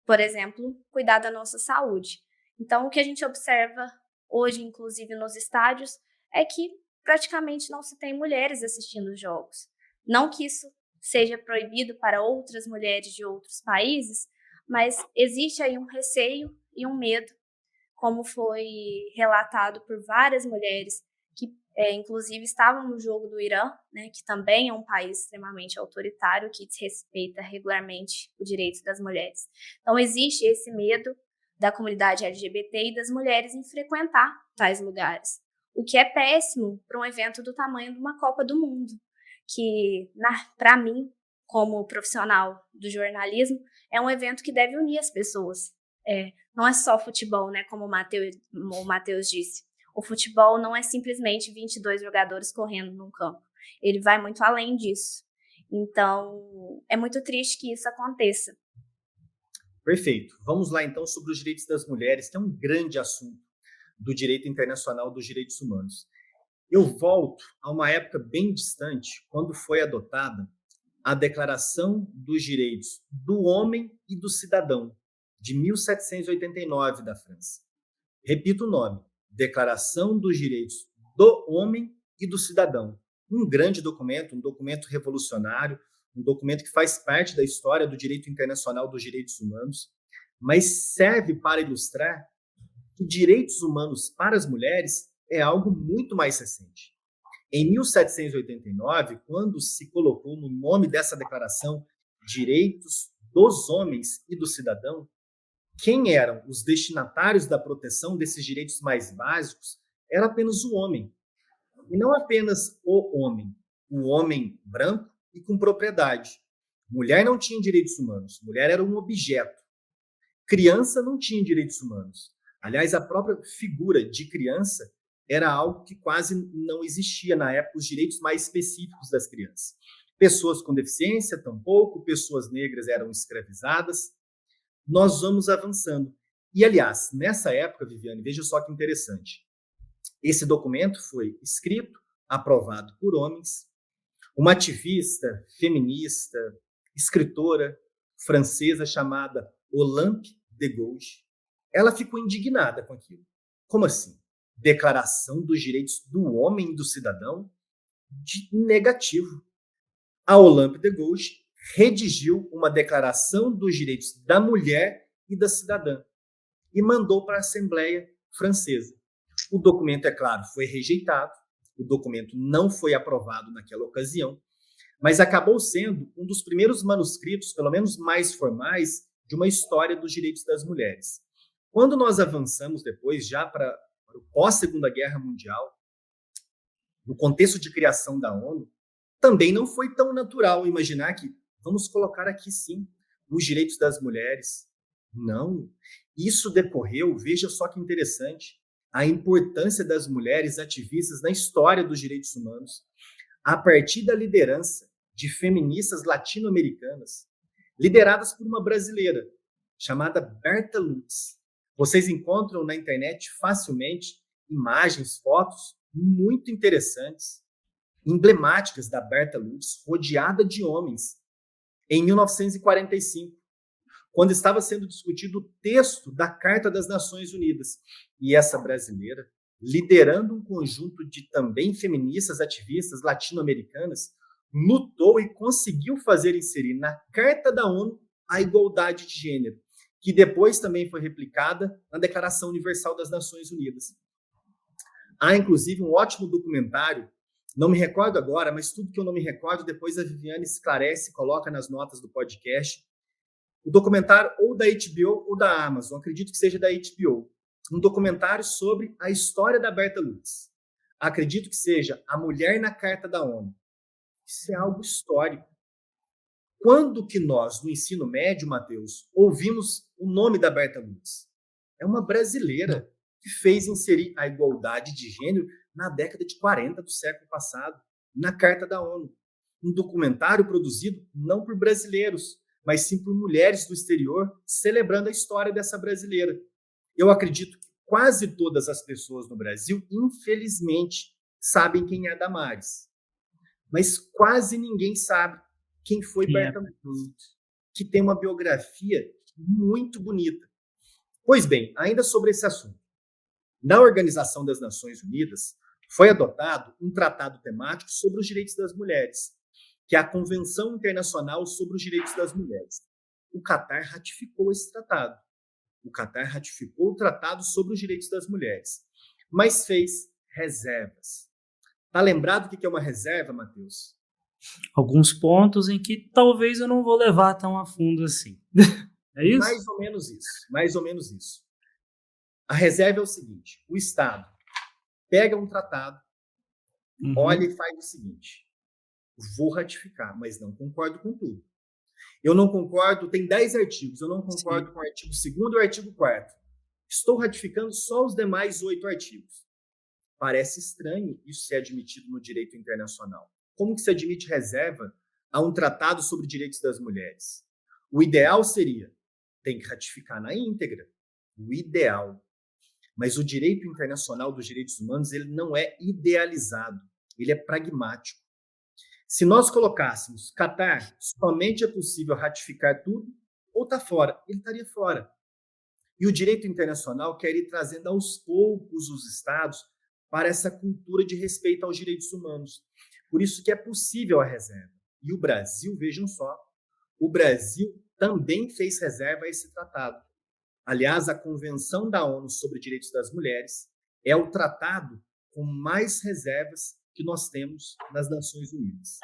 C: por exemplo, cuidar da nossa saúde. Então, o que a gente observa hoje, inclusive nos estádios, é que praticamente não se tem mulheres assistindo os jogos. Não que isso seja proibido para outras mulheres de outros países, mas existe aí um receio e um medo, como foi relatado por várias mulheres que, inclusive, estavam no jogo do Irã, né, que também é um país extremamente autoritário, que desrespeita regularmente o direito das mulheres. Então, existe esse medo da comunidade LGBT e das mulheres em frequentar tais lugares, o que é péssimo para um evento do tamanho de uma Copa do Mundo, que, para mim, como profissional do jornalismo, é um evento que deve unir as pessoas. Não é só futebol, né, como o Matheus disse. O futebol não é simplesmente 22 jogadores correndo num campo. Ele vai muito além disso. Então, é muito triste que isso aconteça.
A: Perfeito. Vamos lá, então, sobre os direitos das mulheres, que é um grande assunto do direito internacional dos direitos humanos. Eu volto a uma época bem distante, quando foi adotada a Declaração dos Direitos do Homem e do Cidadão, de 1789, da França. Repito o nome, Declaração dos Direitos do Homem e do Cidadão. Um grande documento, um documento revolucionário, um documento que faz parte da história do direito internacional dos direitos humanos, mas serve para ilustrar que direitos humanos para as mulheres é algo muito mais recente. Em 1789, quando se colocou no nome dessa declaração Direitos dos Homens e do Cidadão, quem eram os destinatários da proteção desses direitos mais básicos era apenas o homem. E não apenas o homem branco e com propriedade. Mulher não tinha direitos humanos, mulher era um objeto. Criança não tinha direitos humanos. Aliás, a própria figura de criança era algo que quase não existia na época, os direitos mais específicos das crianças. Pessoas com deficiência, tampouco, pessoas negras eram escravizadas. Nós vamos avançando. E, aliás, nessa época, Viviane, veja só que interessante. Esse documento foi escrito, aprovado por homens. Uma ativista, feminista, escritora francesa chamada Olympe de Gouges, ela ficou indignada com aquilo. Como assim? Declaração dos Direitos do Homem e do Cidadão? Negativo. A Olympe de Gouges redigiu uma declaração dos direitos da mulher e da cidadã e mandou para a Assembleia Francesa. O documento, é claro, foi rejeitado, o documento não foi aprovado naquela ocasião, mas acabou sendo um dos primeiros manuscritos, pelo menos mais formais, de uma história dos direitos das mulheres. Quando nós avançamos depois, já para o pós-Segunda Guerra Mundial, no contexto de criação da ONU, também não foi tão natural imaginar que vamos colocar aqui, sim, os direitos das mulheres. Não. Isso decorreu, veja só que interessante, a importância das mulheres ativistas na história dos direitos humanos, a partir da liderança de feministas latino-americanas, lideradas por uma brasileira, chamada Berta Lutz. Vocês encontram na internet facilmente imagens, fotos muito interessantes, emblemáticas da Berta Lutz, rodeada de homens, em 1945, quando estava sendo discutido o texto da Carta das Nações Unidas. E essa brasileira, liderando um conjunto de também feministas ativistas latino-americanas, lutou e conseguiu fazer inserir na Carta da ONU a igualdade de gênero, que depois também foi replicada na Declaração Universal das Nações Unidas. Há, inclusive, um ótimo documentário, não me recordo agora, mas tudo que eu não me recordo, depois a Viviane esclarece e coloca nas notas do podcast. O documentário ou da HBO ou da Amazon, acredito que seja da HBO. Um documentário sobre a história da Berta Lutz. Acredito que seja A Mulher na Carta da ONU. Isso é algo histórico. Quando que nós, no ensino médio, Matheus, ouvimos o nome da Berta Lutz? É uma brasileira que fez inserir a igualdade de gênero na década de 40 do século passado, na Carta da ONU. Um documentário produzido não por brasileiros, mas sim por mulheres do exterior, celebrando a história dessa brasileira. Eu acredito que quase todas as pessoas no Brasil, infelizmente, sabem quem é Damares. Mas quase ninguém sabe quem foi Berta Lutz, que tem uma biografia muito bonita. Pois bem, ainda sobre esse assunto. Na Organização das Nações Unidas, foi adotado um tratado temático sobre os direitos das mulheres, que é a Convenção Internacional sobre os Direitos das Mulheres. O Catar ratificou esse tratado. O Catar ratificou o Tratado sobre os Direitos das Mulheres, mas fez reservas. Tá lembrado o que é uma reserva, Matheus?
B: Alguns pontos em que talvez eu não vou levar tão a fundo assim. É isso?
A: Mais ou menos isso. Mais ou menos isso. A reserva é o seguinte: o Estado pega um tratado, olha e faz o seguinte: vou ratificar, mas não concordo com tudo. Eu não concordo, tem 10 artigos, eu não concordo com o artigo 2º e o artigo 4º. Estou ratificando só os demais 8 artigos. Parece estranho isso ser admitido no direito internacional. Como que se admite reserva a um tratado sobre direitos das mulheres? O ideal seria, tem que ratificar na íntegra. O ideal. Mas o direito internacional dos direitos humanos, ele não é idealizado, ele é pragmático. Se nós colocássemos Catar, somente é possível ratificar tudo, ou está fora, ele estaria fora. E o direito internacional quer ir trazendo aos poucos os estados para essa cultura de respeito aos direitos humanos. Por isso que é possível a reserva. E o Brasil, vejam só, o Brasil também fez reserva a esse tratado. Aliás, a Convenção da ONU sobre Direitos das Mulheres é o tratado com mais reservas que nós temos nas Nações Unidas.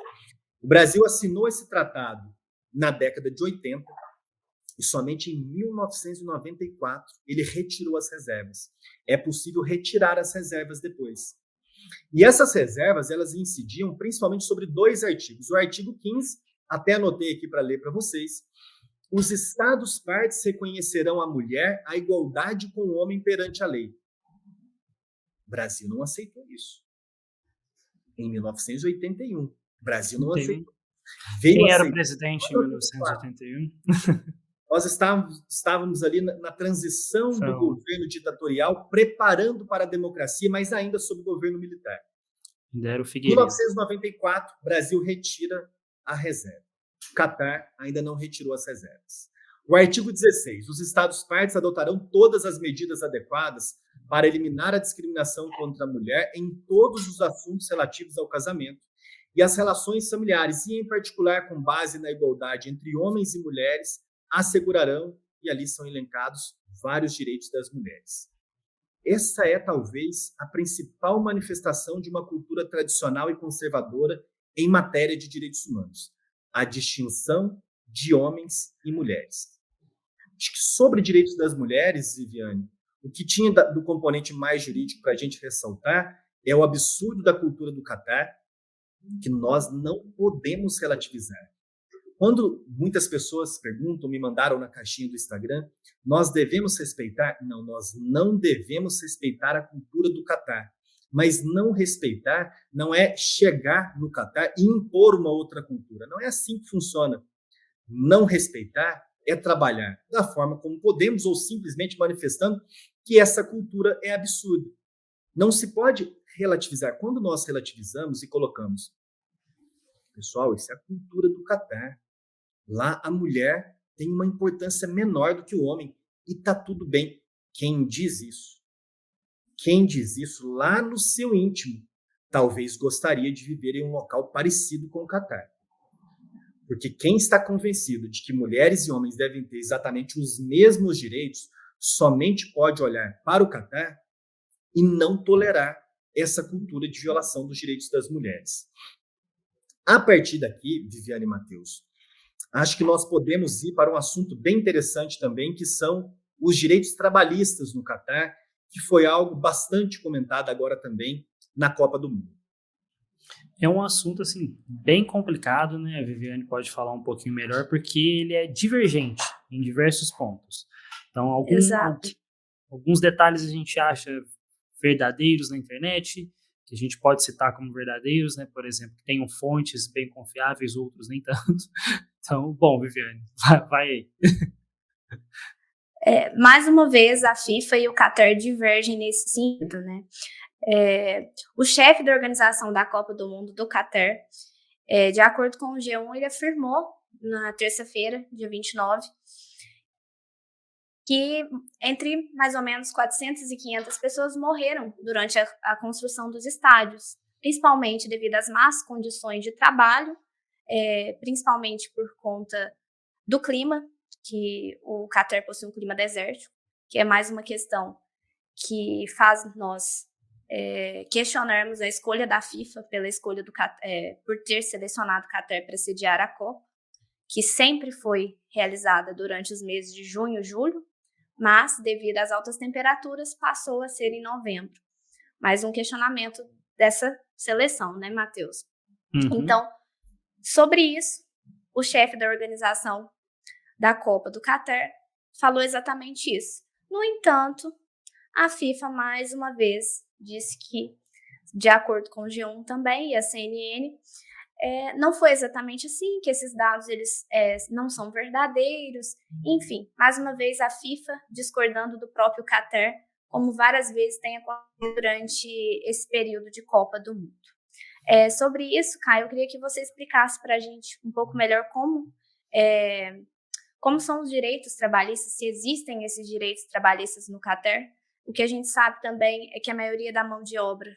A: O Brasil assinou esse tratado na década de 80 e somente em 1994 ele retirou as reservas. É possível retirar as reservas depois. E essas reservas, elas incidiam principalmente sobre 2 artigos. O artigo 15, até anotei aqui para ler para vocês: os Estados partes reconhecerão à mulher a igualdade com o homem perante a lei. O Brasil não aceitou isso. Em 1981, o Brasil não aceitou.
B: Quem era o presidente em 1981?
A: Nós estávamos ali na transição do governo ditatorial, preparando para a democracia, mas ainda sob governo militar.
B: Em
A: Em 1994, o Brasil retira a reserva. O Catar ainda não retirou as reservas. O artigo 16. Os Estados partes adotarão todas as medidas adequadas para eliminar a discriminação contra a mulher em todos os assuntos relativos ao casamento e às relações familiares, e, em particular, com base na igualdade entre homens e mulheres, assegurarão, e ali são elencados, vários direitos das mulheres. Essa é, talvez, a principal manifestação de uma cultura tradicional e conservadora em matéria de direitos humanos: a distinção de homens e mulheres. Acho que sobre direitos das mulheres, Viviane, o que tinha do componente mais jurídico para a gente ressaltar é o absurdo da cultura do Catar, que nós não podemos relativizar. Quando muitas pessoas perguntam, me mandaram na caixinha do Instagram, nós devemos respeitar? Não, nós não devemos respeitar a cultura do Catar. Mas não respeitar não é chegar no Catar e impor uma outra cultura. Não é assim que funciona. Não respeitar é trabalhar da forma como podemos, ou simplesmente manifestando que essa cultura é absurda. Não se pode relativizar. Quando nós relativizamos e colocamos, pessoal, isso é a cultura do Catar. Lá a mulher tem uma importância menor do que o homem. E está tudo bem. Quem diz isso? Quem diz isso lá no seu íntimo, talvez gostaria de viver em um local parecido com o Catar. Porque quem está convencido de que mulheres e homens devem ter exatamente os mesmos direitos, somente pode olhar para o Catar e não tolerar essa cultura de violação dos direitos das mulheres. A partir daqui, Viviane e Matheus, acho que nós podemos ir para um assunto bem interessante também, que são os direitos trabalhistas no Catar, que foi algo bastante comentado agora também na Copa do Mundo.
B: É um assunto, assim, bem complicado, né? A Viviane pode falar um pouquinho melhor, porque ele é divergente em diversos pontos. Então, alguns detalhes a gente acha verdadeiros na internet, que a gente pode citar como verdadeiros, né? Por exemplo, que tenham fontes bem confiáveis, outros nem tanto. Então, bom, Viviane, vai aí.
C: Mais uma vez, a FIFA e o Qatar divergem nesse sentido, né? O chefe da organização da Copa do Mundo do Qatar, de acordo com o G1, ele afirmou na terça-feira, dia 29, que entre mais ou menos 400 e 500 pessoas morreram durante a construção dos estádios, principalmente devido às más condições de trabalho, principalmente por conta do clima, que o Qatar possui um clima desértico, que é mais uma questão que faz nós questionarmos a escolha da FIFA pela escolha do Qatar, por ter selecionado o Qatar para sediar a Copa, que sempre foi realizada durante os meses de junho e julho, mas, devido às altas temperaturas, passou a ser em novembro. Mais um questionamento dessa seleção, né, Matheus?
B: Uhum.
C: Então, sobre isso, o chefe da organização da Copa do Qatar falou exatamente isso. No entanto, a FIFA, mais uma vez, disse que, de acordo com o G1 também e a CNN, não foi exatamente assim, que esses dados eles não são verdadeiros. Enfim, mais uma vez a FIFA discordando do próprio Qatar, como várias vezes tem acontecido durante esse período de Copa do Mundo. Sobre isso, Caio, eu queria que você explicasse para a gente um pouco melhor como são os direitos trabalhistas, se existem esses direitos trabalhistas no Qatar. O que a gente sabe também é que a maioria da mão de obra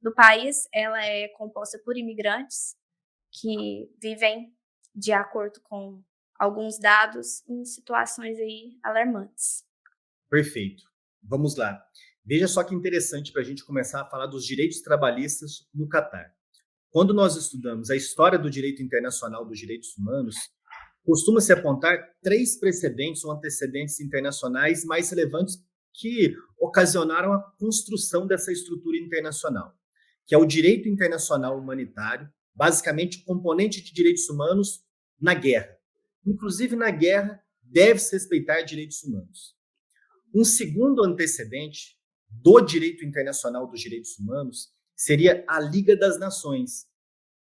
C: do país, ela é composta por imigrantes que vivem, de acordo com alguns dados, em situações aí alarmantes.
A: Perfeito. Vamos lá. Veja só que interessante para a gente começar a falar dos direitos trabalhistas no Catar. Quando nós estudamos a história do direito internacional dos direitos humanos, costuma-se apontar 3 precedentes ou antecedentes internacionais mais relevantes que ocasionaram a construção dessa estrutura internacional, que é o direito internacional humanitário, basicamente o componente de direitos humanos na guerra. Inclusive, na guerra, deve-se respeitar direitos humanos. Um segundo antecedente do direito internacional dos direitos humanos seria a Liga das Nações.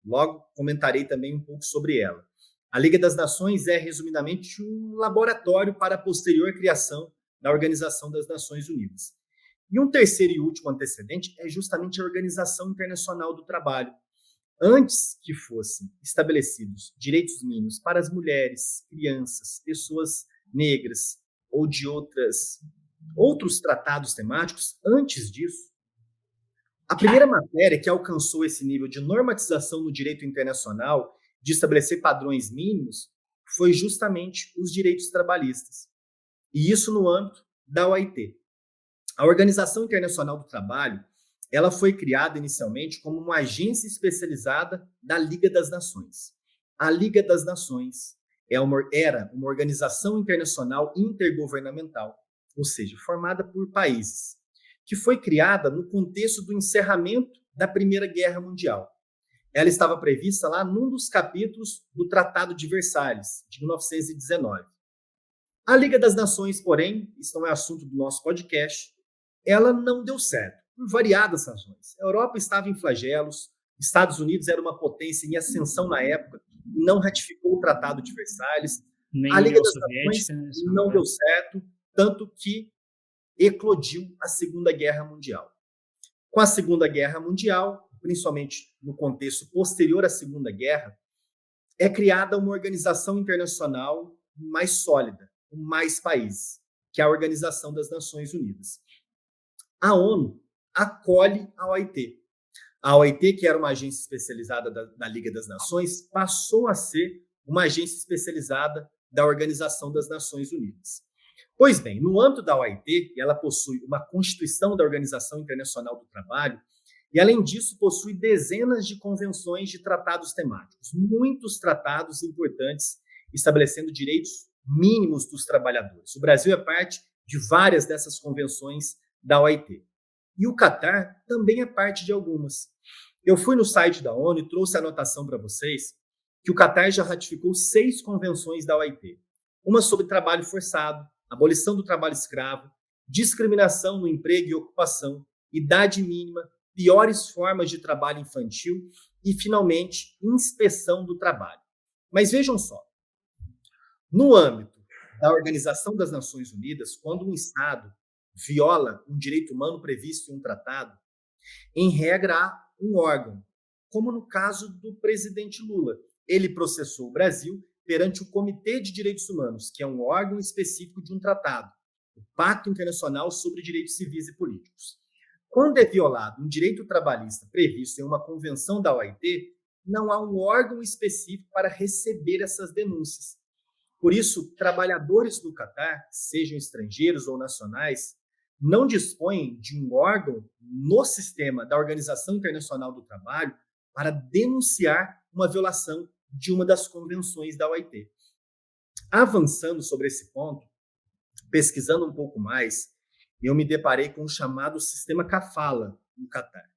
A: Logo, comentarei também um pouco sobre ela. A Liga das Nações é, resumidamente, um laboratório para a posterior criação da Organização das Nações Unidas. E um terceiro e último antecedente é justamente a Organização Internacional do Trabalho. Antes que fossem estabelecidos direitos mínimos para as mulheres, crianças, pessoas negras ou de outros tratados temáticos, antes disso, a primeira matéria que alcançou esse nível de normatização no direito internacional, de estabelecer padrões mínimos, foi justamente os direitos trabalhistas. E isso no âmbito da OIT. A Organização Internacional do Trabalho, ela foi criada inicialmente como uma agência especializada da Liga das Nações. A Liga das Nações era uma organização internacional intergovernamental, ou seja, formada por países, que foi criada no contexto do encerramento da Primeira Guerra Mundial. Ela estava prevista lá num dos capítulos do Tratado de Versalhes, de 1919. A Liga das Nações, porém, isso não é assunto do nosso podcast, ela não deu certo, por variadas razões. A Europa estava em flagelos, Estados Unidos era uma potência em ascensão na época, e não ratificou o Tratado de Versalhes. A Liga das Nações não deu certo, tanto que eclodiu a Segunda Guerra Mundial. Com a Segunda Guerra Mundial, principalmente no contexto posterior à Segunda Guerra, é criada uma organização internacional mais sólida, com mais países, que é a Organização das Nações Unidas. A ONU acolhe a OIT. A OIT, que era uma agência especializada da Liga das Nações, passou a ser uma agência especializada da Organização das Nações Unidas. Pois bem, no âmbito da OIT, ela possui uma Constituição da Organização Internacional do Trabalho, E, além disso, possui dezenas de convenções de tratados temáticos, muitos tratados importantes estabelecendo direitos mínimos dos trabalhadores. O Brasil é parte de várias dessas convenções da OIT. E o Catar também é parte de algumas. Eu fui no site da ONU e trouxe a anotação para vocês que o Catar já ratificou 6 convenções da OIT. Uma sobre trabalho forçado, abolição do trabalho escravo, discriminação no emprego e ocupação, idade mínima, piores formas de trabalho infantil e, finalmente, inspeção do trabalho. Mas vejam só, no âmbito da Organização das Nações Unidas, quando um Estado viola um direito humano previsto em um tratado, em regra há um órgão, como no caso do presidente Lula. Ele processou o Brasil perante o Comitê de Direitos Humanos, que é um órgão específico de um tratado, o Pacto Internacional sobre Direitos Civis e Políticos. Quando é violado um direito trabalhista previsto em uma convenção da OIT, não há um órgão específico para receber essas denúncias. Por isso, trabalhadores do Catar, sejam estrangeiros ou nacionais, não dispõem de um órgão no sistema da Organização Internacional do Trabalho para denunciar uma violação de uma das convenções da OIT. Avançando sobre esse ponto, pesquisando um pouco mais, eu me deparei com o chamado sistema Kafala no Catar.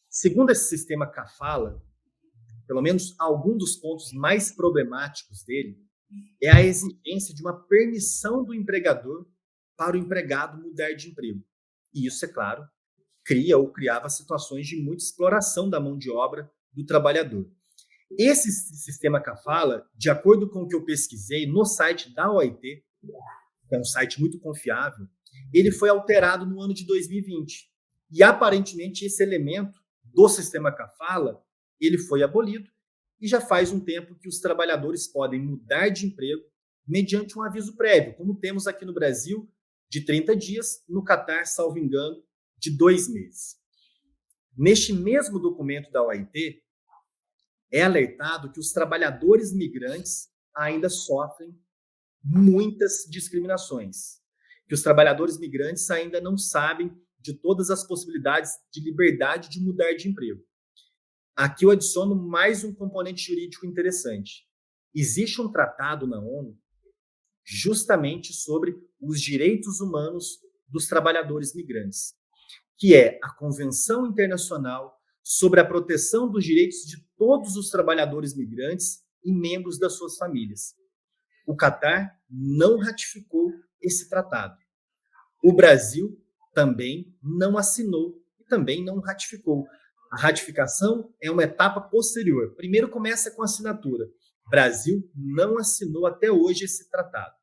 A: Segundo esse sistema Kafala, pelo menos algum dos pontos mais problemáticos dele é a exigência de uma permissão do empregador para o empregado mudar de emprego. E isso, é claro, cria ou criava situações de muita exploração da mão de obra do trabalhador. Esse sistema Kafala, de acordo com o que eu pesquisei no site da OIT, que é um site muito confiável, ele foi alterado no ano de 2020. E, aparentemente, esse elemento do sistema Kafala, ele foi abolido e já faz um tempo que os trabalhadores podem mudar de emprego mediante um aviso prévio, como temos aqui no Brasil, de 30 dias, no Catar, salvo engano, de 2 meses. Neste mesmo documento da OIT, é alertado que os trabalhadores migrantes ainda sofrem muitas discriminações, que os trabalhadores migrantes ainda não sabem de todas as possibilidades de liberdade de mudar de emprego. Aqui eu adiciono mais um componente jurídico interessante. Existe um tratado na ONU justamente sobre os direitos humanos dos trabalhadores migrantes, que é a Convenção Internacional sobre a Proteção dos Direitos de Todos os Trabalhadores Migrantes e Membros das Suas Famílias. O Catar não ratificou esse tratado. O Brasil também não assinou e também não ratificou. A ratificação é uma etapa posterior. Primeiro começa com a assinatura. O Brasil não assinou até hoje esse tratado.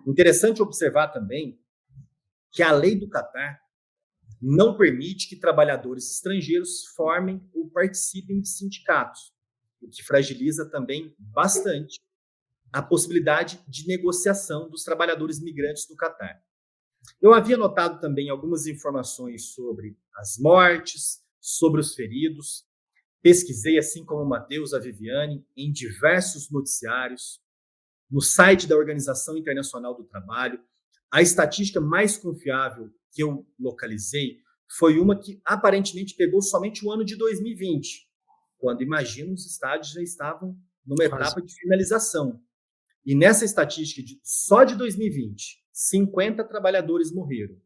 A: Interessante observar também que a lei do Catar não permite que trabalhadores estrangeiros formem ou participem de sindicatos, o que fragiliza também bastante a possibilidade de negociação dos trabalhadores migrantes do Catar. Eu havia notado também algumas informações sobre as mortes, sobre os feridos. Pesquisei, assim como o Matheus, a Viviane, em diversos noticiários, no site da Organização Internacional do Trabalho. A estatística mais confiável que eu localizei foi uma que aparentemente pegou somente o ano de 2020, quando, imagino, os estádios já estavam numa etapa de finalização. E nessa estatística, só de 2020, 50 trabalhadores morreram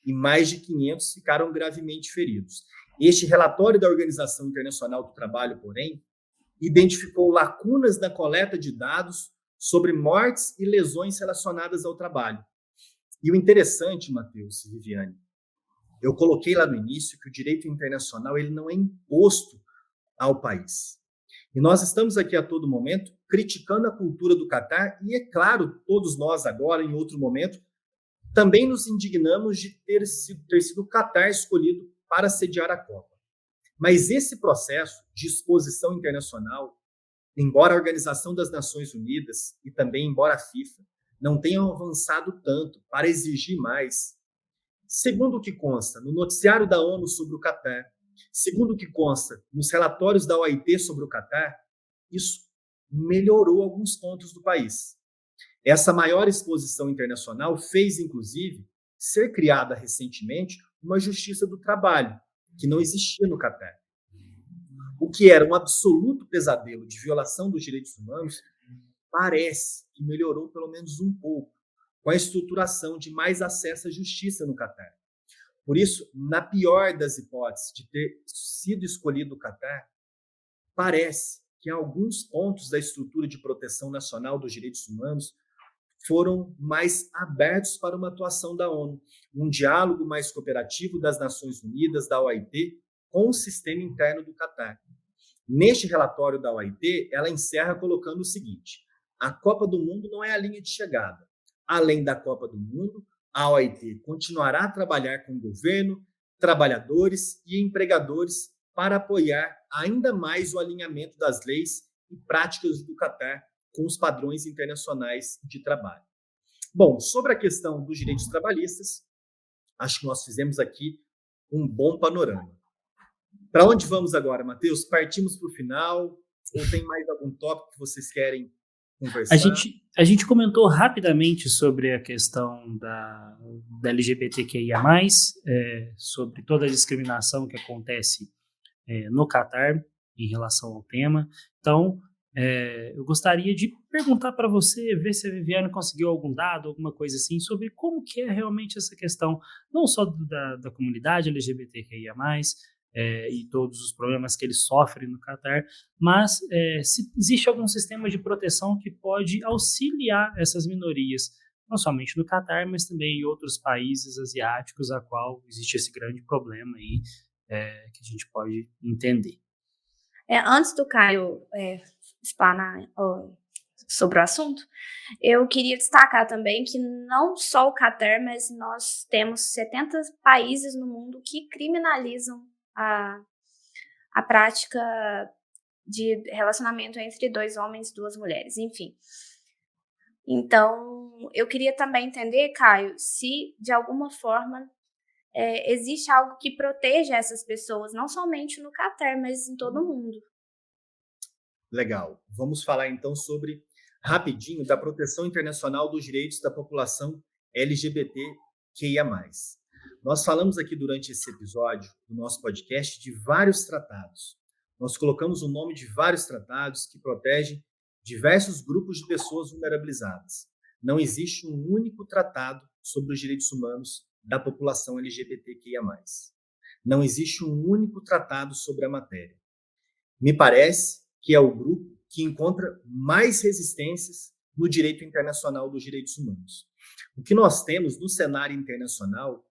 A: e mais de 500 ficaram gravemente feridos. Este relatório da Organização Internacional do Trabalho, porém, identificou lacunas na coleta de dados sobre mortes e lesões relacionadas ao trabalho. E o interessante, Matheus e Viviane, eu coloquei lá no início que o direito internacional ele não é imposto ao país. E nós estamos aqui a todo momento criticando a cultura do Catar e, é claro, todos nós agora, em outro momento, também nos indignamos de ter sido o Catar escolhido para sediar a Copa. Mas esse processo de exposição internacional, embora a Organização das Nações Unidas e também embora a FIFA não tenham avançado tanto para exigir mais, segundo o que consta no noticiário da ONU sobre o Catar, segundo o que consta nos relatórios da OIT sobre o Catar, isso melhorou alguns pontos do país. Essa maior exposição internacional fez, inclusive, ser criada recentemente uma justiça do trabalho, que não existia no Catar. O que era um absoluto pesadelo de violação dos direitos humanos, parece que melhorou pelo menos um pouco com a estruturação de mais acesso à justiça no Catar. Por isso, na pior das hipóteses de ter sido escolhido o Catar, parece que alguns pontos da estrutura de proteção nacional dos direitos humanos foram mais abertos para uma atuação da ONU, um diálogo mais cooperativo das Nações Unidas, da OIT, com o sistema interno do Catar. Neste relatório da OIT, ela encerra colocando o seguinte: a Copa do Mundo não é a linha de chegada. Além da Copa do Mundo, a OIT continuará a trabalhar com o governo, trabalhadores e empregadores para apoiar ainda mais o alinhamento das leis e práticas do Catar com os padrões internacionais de trabalho. Bom, sobre a questão dos direitos trabalhistas, acho que nós fizemos aqui um bom panorama. Para onde vamos agora, Matheus? Partimos para o final? Ou tem mais algum tópico que vocês querem conversar?
B: A gente comentou rapidamente sobre a questão da LGBTQIA+, sobre toda a discriminação que acontece no Catar em relação ao tema. Então, eu gostaria de perguntar para você, ver se a Viviane conseguiu algum dado, alguma coisa assim, sobre como que é realmente essa questão, não só da comunidade LGBTQIA+, e todos os problemas que eles sofrem no Catar, mas se existe algum sistema de proteção que pode auxiliar essas minorias, não somente no Catar, mas também em outros países asiáticos, a qual existe esse grande problema aí, que a gente pode entender.
C: Antes do Caio explanar sobre o assunto, eu queria destacar também que não só o Catar, mas nós temos 70 países no mundo que criminalizam a prática de relacionamento entre dois homens e duas mulheres, enfim. Então, eu queria também entender, Caio, se de alguma forma existe algo que proteja essas pessoas, não somente no Catar, mas em todo o mundo.
A: Legal. Vamos falar então rapidinho, da proteção internacional dos direitos da população LGBTQIA+. Nós falamos aqui durante esse episódio do nosso podcast de vários tratados. Nós colocamos o nome de vários tratados que protegem diversos grupos de pessoas vulnerabilizadas. Não existe um único tratado sobre os direitos humanos da população LGBTQIA+. Não existe um único tratado sobre a matéria. Me parece que é o grupo que encontra mais resistências no direito internacional dos direitos humanos. O que nós temos no cenário internacional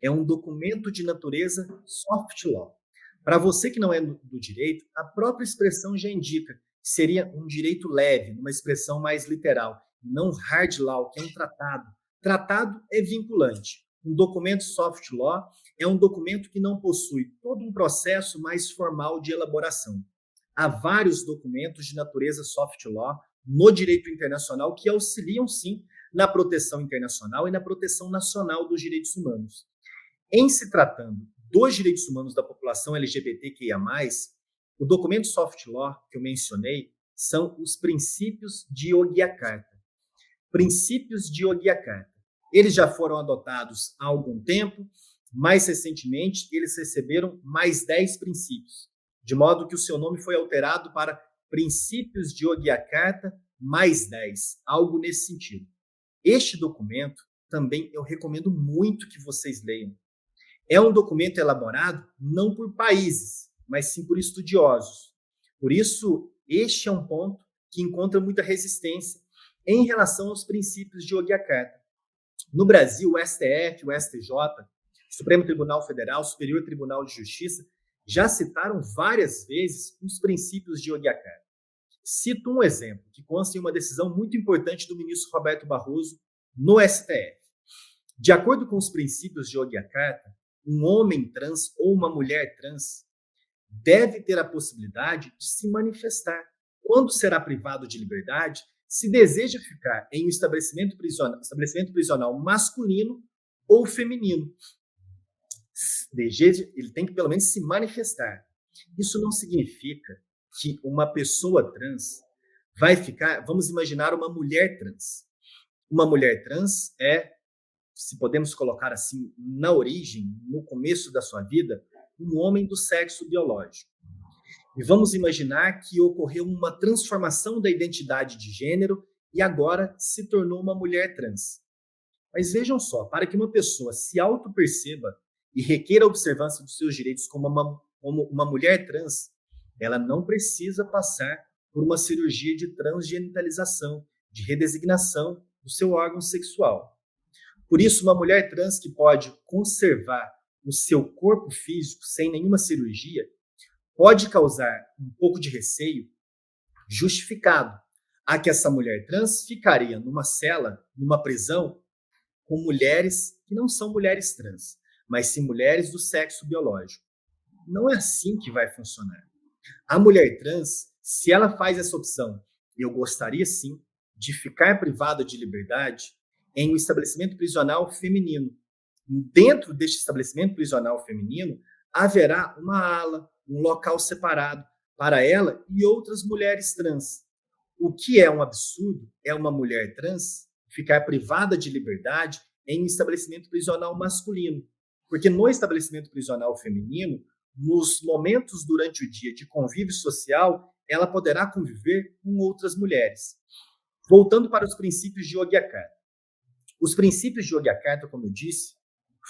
A: é um documento de natureza soft law. Para você que não é do direito, a própria expressão já indica que seria um direito leve, uma expressão mais literal, não hard law, que é um tratado. Tratado é vinculante. Um documento soft law é um documento que não possui todo um processo mais formal de elaboração. Há vários documentos de natureza soft law no direito internacional que auxiliam, sim, na proteção internacional e na proteção nacional dos direitos humanos. Em se tratando dos direitos humanos da população LGBTQIA+, o documento soft law que eu mencionei são os princípios de Yogyakarta. Princípios de Yogyakarta. Eles já foram adotados há algum tempo, mais recentemente eles receberam mais 10 princípios, de modo que o seu nome foi alterado para Princípios de Yogyakarta mais 10, algo nesse sentido. Este documento também eu recomendo muito que vocês leiam. É um documento elaborado não por países, mas sim por estudiosos. Por isso, este é um ponto que encontra muita resistência em relação aos princípios de Yogyakarta. No Brasil, o STF, o STJ, Supremo Tribunal Federal, Superior Tribunal de Justiça, já citaram várias vezes os princípios de Yogyakarta. Cito um exemplo que consta em uma decisão muito importante do ministro Roberto Barroso no STF. De acordo com os princípios de Yogyakarta, um homem trans ou uma mulher trans deve ter a possibilidade de se manifestar quando será privado de liberdade, se deseja ficar em um estabelecimento prisional masculino ou feminino. Ele tem que pelo menos se manifestar. Isso não significa que uma pessoa trans vai ficar, vamos imaginar uma mulher trans. Uma mulher trans se podemos colocar assim, na origem, no começo da sua vida, um homem do sexo biológico. E vamos imaginar que ocorreu uma transformação da identidade de gênero e agora se tornou uma mulher trans. Mas vejam só, para que uma pessoa se auto-perceba e requeira a observância dos seus direitos como uma mulher trans, ela não precisa passar por uma cirurgia de transgenitalização, de redesignação do seu órgão sexual. Por isso, uma mulher trans que pode conservar o seu corpo físico sem nenhuma cirurgia pode causar um pouco de receio justificado a que essa mulher trans ficaria numa cela, numa prisão, com mulheres que não são mulheres trans, mas sim mulheres do sexo biológico. Não é assim que vai funcionar. A mulher trans, se ela faz essa opção, eu gostaria sim de ficar privada de liberdade em um estabelecimento prisional feminino. Dentro deste estabelecimento prisional feminino, haverá uma ala, um local separado para ela e outras mulheres trans. O que é um absurdo é uma mulher trans ficar privada de liberdade em um estabelecimento prisional masculino. Porque no estabelecimento prisional feminino, nos momentos durante o dia de convívio social, ela poderá conviver com outras mulheres. Voltando para os princípios de Yogyakarta. Os princípios de Yogyakarta, como eu disse,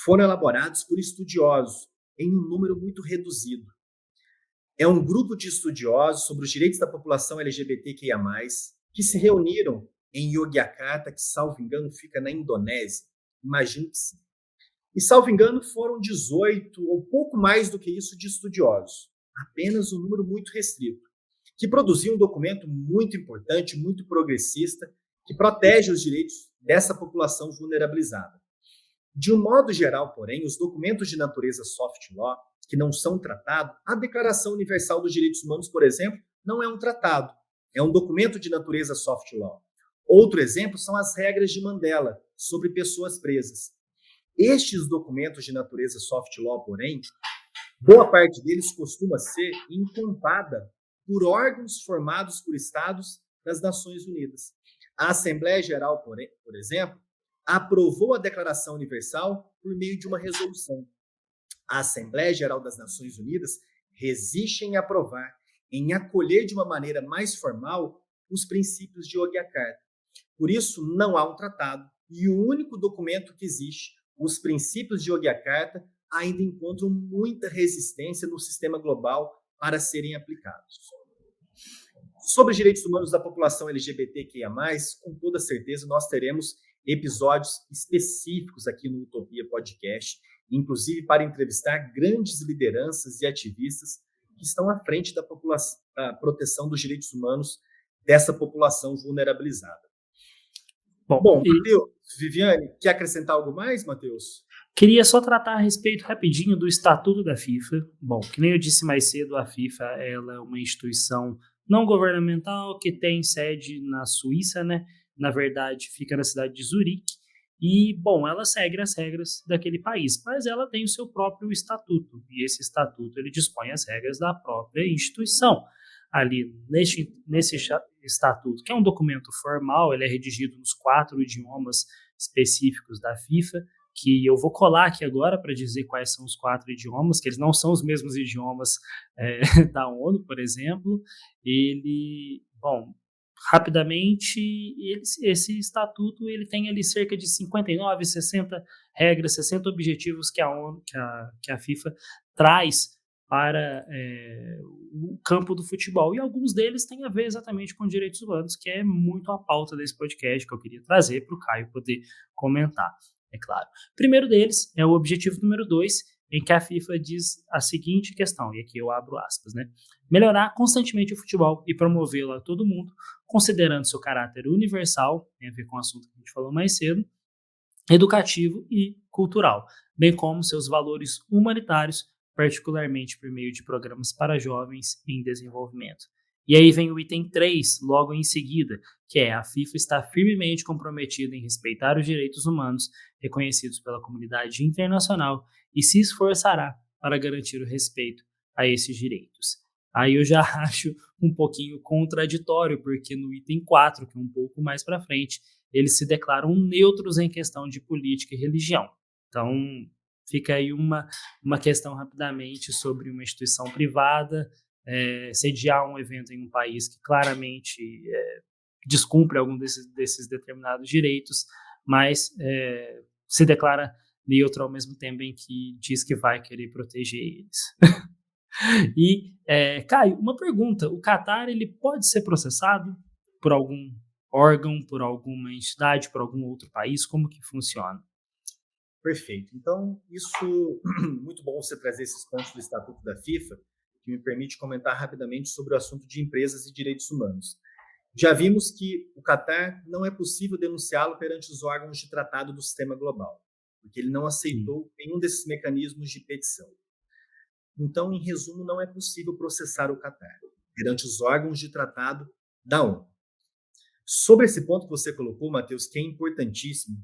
A: foram elaborados por estudiosos em um número muito reduzido. É um grupo de estudiosos sobre os direitos da população LGBTQIA+, que se reuniram em Yogyakarta, que, salvo engano, fica na Indonésia. Imagino que sim. E, salvo engano, foram 18, ou pouco mais do que isso, de estudiosos. Apenas um número muito restrito, que produziu um documento muito importante, muito progressista, que protege os direitos dessa população vulnerabilizada. De um modo geral, porém, os documentos de natureza soft law, que não são tratados, a Declaração Universal dos Direitos Humanos, por exemplo, não é um tratado, é um documento de natureza soft law. Outro exemplo são as regras de Mandela sobre pessoas presas. Estes documentos de natureza soft law, porém, boa parte deles costuma ser encorpada por órgãos formados por estados das Nações Unidas. A Assembleia Geral, por exemplo, aprovou a Declaração Universal por meio de uma resolução. A Assembleia Geral das Nações Unidas resiste em aprovar, em acolher de uma maneira mais formal os princípios de Yogyakarta. Por isso, não há um tratado e o único documento que existe, os princípios de Yogyakarta, ainda encontram muita resistência no sistema global para serem aplicados. Sobre os direitos humanos da população LGBTQIA+, com toda certeza nós teremos episódios específicos aqui no Utopia Podcast, inclusive para entrevistar grandes lideranças e ativistas que estão à frente da proteção dos direitos humanos dessa população vulnerabilizada. Bom, Matheus, Viviane, quer acrescentar algo mais, Matheus?
B: Queria só tratar a respeito rapidinho do Estatuto da FIFA. Bom, que nem eu disse mais cedo, a FIFA ela é uma instituição não governamental que tem sede na Suíça, né? Na verdade, fica na cidade de Zurique. E, bom, ela segue as regras daquele país, mas ela tem o seu próprio estatuto. E esse estatuto, ele dispõe as regras da própria instituição. Ali, nesse estatuto, que é um documento formal, ele é redigido nos 4 idiomas específicos da FIFA, que eu vou colar aqui agora para dizer quais são os 4 idiomas, que eles não são os mesmos idiomas da ONU, por exemplo. Rapidamente, esse estatuto ele tem ali cerca de 59, 60 regras, 60 objetivos que a ONU, que a FIFA traz para o campo do futebol. E alguns deles têm a ver exatamente com direitos humanos, que é muito a pauta desse podcast que eu queria trazer para o Caio poder comentar, é claro. O primeiro deles é o objetivo número 2, em que a FIFA diz a seguinte questão, e aqui eu abro aspas, né? Melhorar constantemente o futebol e promovê-lo a todo mundo, considerando seu caráter universal, tem a ver com o assunto que a gente falou mais cedo, educativo e cultural, bem como seus valores humanitários, particularmente por meio de programas para jovens em desenvolvimento. E aí vem o item 3, logo em seguida, que é a FIFA está firmemente comprometida em respeitar os direitos humanos reconhecidos pela comunidade internacional e se esforçará para garantir o respeito a esses direitos. Aí eu já acho um pouquinho contraditório, porque no item 4, que é um pouco mais para frente, eles se declaram neutros em questão de política e religião. Então, fica aí uma questão rapidamente sobre uma instituição privada sediar um evento em um país que claramente descumpre algum desses determinados direitos, mas se declara neutro ao mesmo tempo em que diz que vai querer proteger eles. E, Caio, uma pergunta, o Catar ele pode ser processado por algum órgão, por alguma entidade, por algum outro país? Como que funciona?
A: Perfeito. Então, isso, muito bom você trazer esses pontos do Estatuto da FIFA, que me permite comentar rapidamente sobre o assunto de empresas e direitos humanos. Já vimos que o Catar não é possível denunciá-lo perante os órgãos de tratado do sistema global, porque ele não aceitou nenhum desses mecanismos de petição. Então, em resumo, não é possível processar o Catar perante os órgãos de tratado da ONU. Sobre esse ponto que você colocou, Matheus, que é importantíssimo,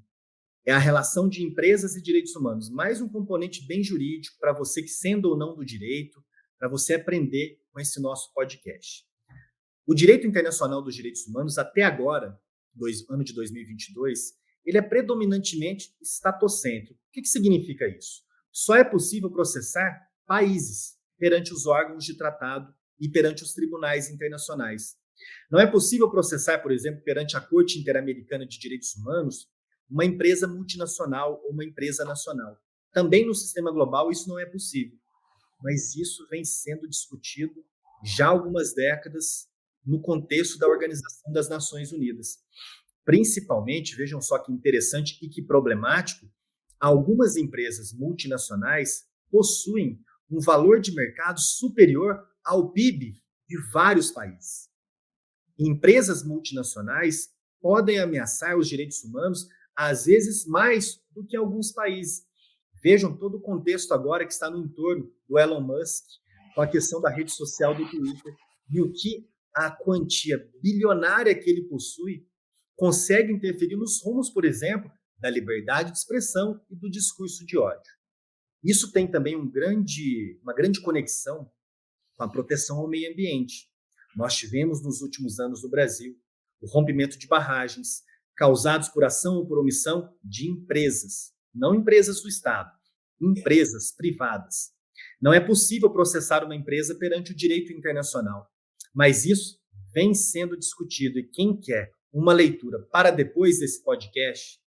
A: é a relação de empresas e direitos humanos, mais um componente bem jurídico para você que sendo ou não do direito, para você aprender com esse nosso podcast. O direito internacional dos direitos humanos, até agora, ano de 2022, ele é predominantemente estatocêntrico. O que significa isso? Só é possível processar países perante os órgãos de tratado e perante os tribunais internacionais. Não é possível processar, por exemplo, perante a Corte Interamericana de Direitos Humanos, uma empresa multinacional ou uma empresa nacional. Também no sistema global isso não é possível, mas isso vem sendo discutido já há algumas décadas no contexto da Organização das Nações Unidas. Principalmente, vejam só que interessante e que problemático, algumas empresas multinacionais possuem um valor de mercado superior ao PIB de vários países. Empresas multinacionais podem ameaçar os direitos humanos, às vezes mais do que alguns países. Vejam todo o contexto agora que está no entorno do Elon Musk, com a questão da rede social do Twitter, e o que a quantia bilionária que ele possui consegue interferir nos rumos, por exemplo, da liberdade de expressão e do discurso de ódio. Isso tem também uma grande conexão com a proteção ao meio ambiente. Nós tivemos nos últimos anos no Brasil o rompimento de barragens causados por ação ou por omissão de empresas, não empresas do Estado, empresas privadas. Não é possível processar uma empresa perante o direito internacional, mas isso vem sendo discutido e quem quer uma leitura para depois desse podcast,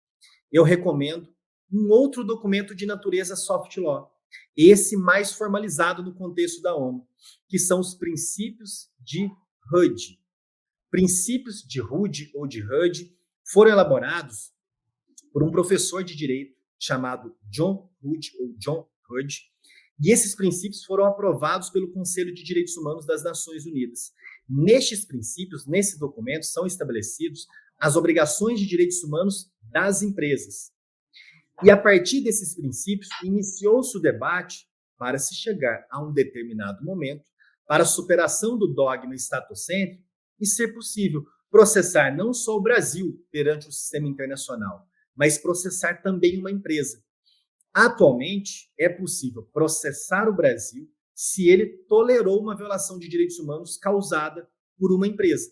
A: eu recomendo um outro documento de natureza soft law, esse mais formalizado no contexto da ONU, que são os princípios de HUD. Princípios de HUD ou de HUD foram elaborados por um professor de direito chamado John Hood, e esses princípios foram aprovados pelo Conselho de Direitos Humanos das Nações Unidas. Nestes princípios, nesse documento, são estabelecidos as obrigações de direitos humanos das empresas. E a partir desses princípios, iniciou-se o debate para se chegar a um determinado momento para a superação do dogma estatocêntrico e ser possível processar não só o Brasil perante o sistema internacional, mas processar também uma empresa. Atualmente, é possível processar o Brasil se ele tolerou uma violação de direitos humanos causada por uma empresa.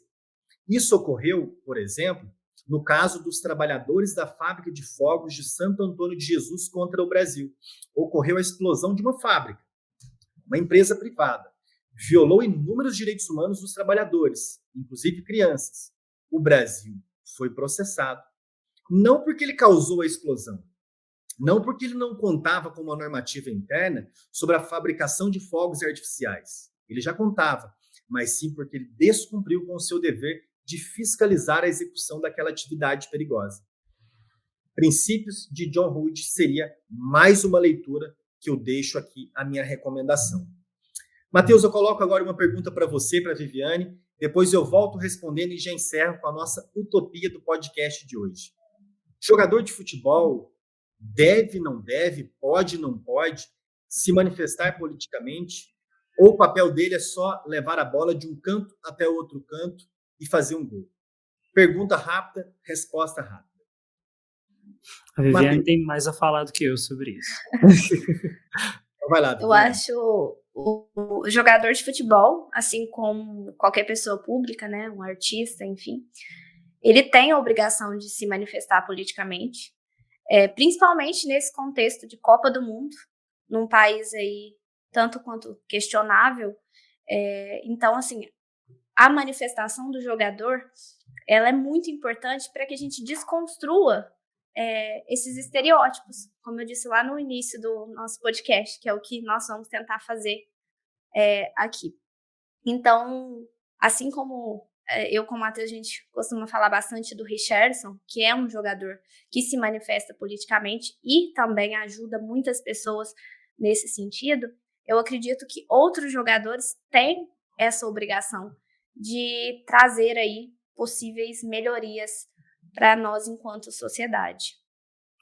A: Isso ocorreu, por exemplo, no caso dos trabalhadores da fábrica de fogos de Santo Antônio de Jesus contra o Brasil. Ocorreu a explosão de uma fábrica, uma empresa privada. Violou inúmeros direitos humanos dos trabalhadores, inclusive crianças. O Brasil foi processado, não porque ele causou a explosão, não porque ele não contava com uma normativa interna sobre a fabricação de fogos artificiais. Ele já contava, mas sim porque ele descumpriu com o seu dever de fiscalizar a execução daquela atividade perigosa. Princípios de John Hood seria mais uma leitura que eu deixo aqui a minha recomendação. Matheus, eu coloco agora uma pergunta para você, para a Viviane, depois eu volto respondendo e já encerro com a nossa utopia do podcast de hoje. Jogador de futebol deve, não deve, pode, não pode se manifestar politicamente? Ou o papel dele é só levar a bola de um canto até o outro canto e fazer um gol? Pergunta rápida, resposta rápida.
B: A Viviane tem mais a falar do que eu sobre isso.
A: Então vai lá, Viviane.
C: Eu acho o jogador de futebol, assim como qualquer pessoa pública, né, um artista, enfim, ele tem a obrigação de se manifestar politicamente. principalmente nesse contexto de Copa do Mundo, num país aí tanto quanto questionável. Então, assim, a manifestação do jogador, ela é muito importante para que a gente desconstrua esses estereótipos, como eu disse lá no início do nosso podcast, que é o que nós vamos tentar fazer aqui. Então, assim como eu com o Matheus, a gente costuma falar bastante do Richarlison, que é um jogador que se manifesta politicamente e também ajuda muitas pessoas nesse sentido, eu acredito que outros jogadores têm essa obrigação de trazer aí possíveis melhorias para nós enquanto sociedade.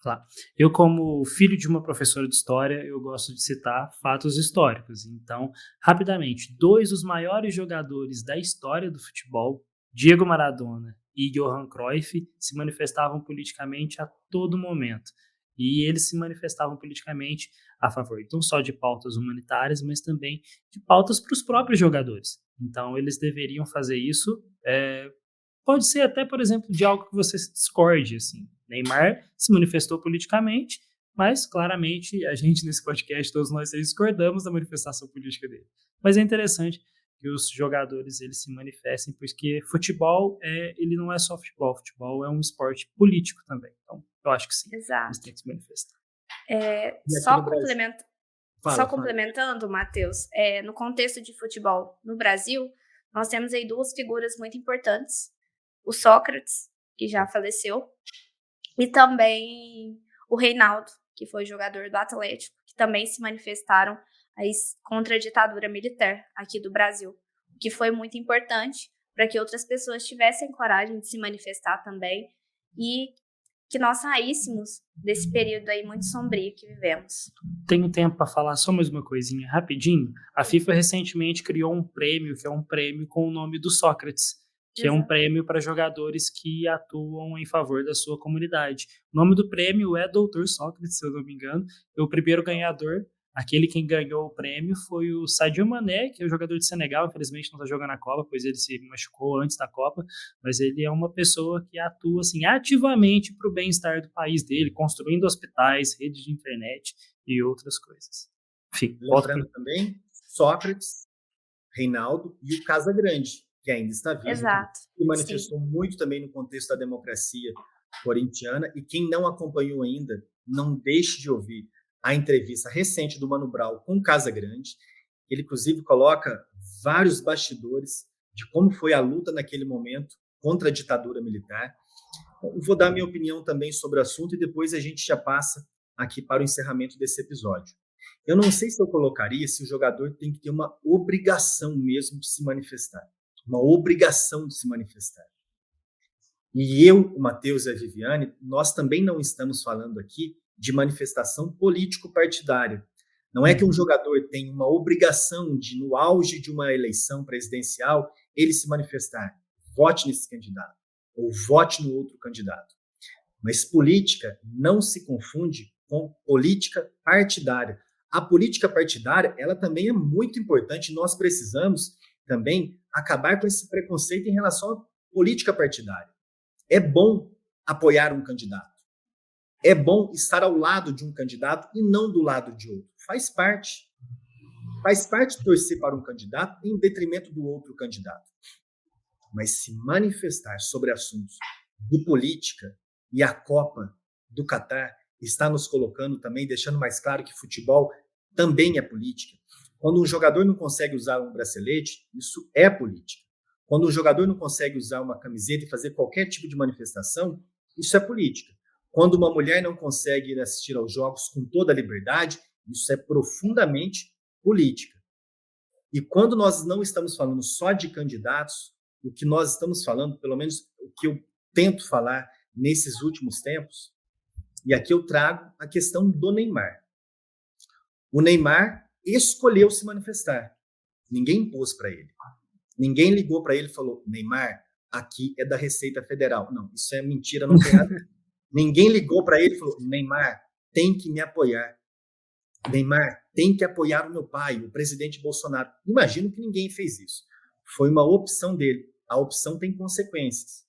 B: Claro. Eu, como filho de uma professora de história, eu gosto de citar fatos históricos. Então, rapidamente, 2 dos maiores jogadores da história do futebol, Diego Maradona e Johan Cruyff, se manifestavam politicamente a todo momento. E eles se manifestavam politicamente a favor não só de pautas humanitárias, mas também de pautas para os próprios jogadores. Então, eles deveriam fazer isso. Pode ser até, por exemplo, de algo que você discorde, assim. Neymar se manifestou politicamente, mas claramente a gente nesse podcast, todos nós discordamos da manifestação política dele. Mas é interessante que os jogadores eles se manifestem, porque futebol ele não é só futebol, futebol é um esporte político também. Então, eu acho que sim,
C: Exato.
B: eles têm que se manifestar.
C: Só complementando, Matheus, no contexto de futebol no Brasil, nós temos aí 2 figuras muito importantes. O Sócrates, que já faleceu, e também o Reinaldo, que foi jogador do Atlético, que também se manifestaram aí contra a ditadura militar aqui do Brasil, o que foi muito importante para que outras pessoas tivessem coragem de se manifestar também e que nós saíssemos desse período aí muito sombrio que vivemos.
B: Tenho tempo para falar só mais uma coisinha rapidinho. A FIFA recentemente criou um prêmio, que é um prêmio com o nome do Sócrates, que é um prêmio para jogadores que atuam em favor da sua comunidade. O nome do prêmio é Doutor Sócrates, se eu não me engano. E o primeiro ganhador, quem ganhou o prêmio, foi o Sadio Mané, que é o jogador de Senegal. Infelizmente não está jogando a Copa, pois ele se machucou antes da Copa. Mas ele é uma pessoa que atua assim, ativamente para o bem-estar do país dele, construindo hospitais, redes de internet e outras coisas. Enfim,
A: lembrando também Sócrates, Reinaldo e o Casagrande, que ainda está vivo.
C: Exato.
A: E manifestou muito também no contexto da democracia corintiana. E quem não acompanhou ainda, não deixe de ouvir a entrevista recente do Mano Brown com o Casagrande. Ele, inclusive, coloca vários bastidores de como foi a luta naquele momento contra a ditadura militar. Eu vou dar minha opinião também sobre o assunto e depois a gente já passa aqui para o encerramento desse episódio. Eu não sei se eu colocaria se o jogador tem que ter uma obrigação mesmo de se manifestar. Uma obrigação de se manifestar. E eu, o Matheus e a Viviane, nós também não estamos falando aqui de manifestação político-partidária. Não é que um jogador tem uma obrigação de, no auge de uma eleição presidencial, ele se manifestar. Vote nesse candidato. Ou vote no outro candidato. Mas política não se confunde com política partidária. A política partidária, ela também é muito importante. Nós precisamos também acabar com esse preconceito em relação à política partidária. É bom apoiar um candidato. É bom estar ao lado de um candidato e não do lado de outro. Faz parte. Faz parte torcer para um candidato em detrimento do outro candidato. Mas se manifestar sobre assuntos de política, e a Copa do Catar está nos colocando também, deixando mais claro que futebol também é política. Quando um jogador não consegue usar um bracelete, isso é política. Quando um jogador não consegue usar uma camiseta e fazer qualquer tipo de manifestação, isso é política. Quando uma mulher não consegue ir assistir aos jogos com toda a liberdade, isso é profundamente política. E quando nós não estamos falando só de candidatos, o que nós estamos falando, pelo menos o que eu tento falar nesses últimos tempos, e aqui eu trago a questão do Neymar. O Neymar escolheu se manifestar. Ninguém impôs para ele. Ninguém ligou para ele e falou, Neymar, aqui é da Receita Federal. Não, isso é mentira, não tem nada. Ninguém ligou para ele e falou, Neymar, tem que me apoiar. Neymar, tem que apoiar o meu pai, o presidente Bolsonaro. Imagino que ninguém fez isso. Foi uma opção dele. A opção tem consequências.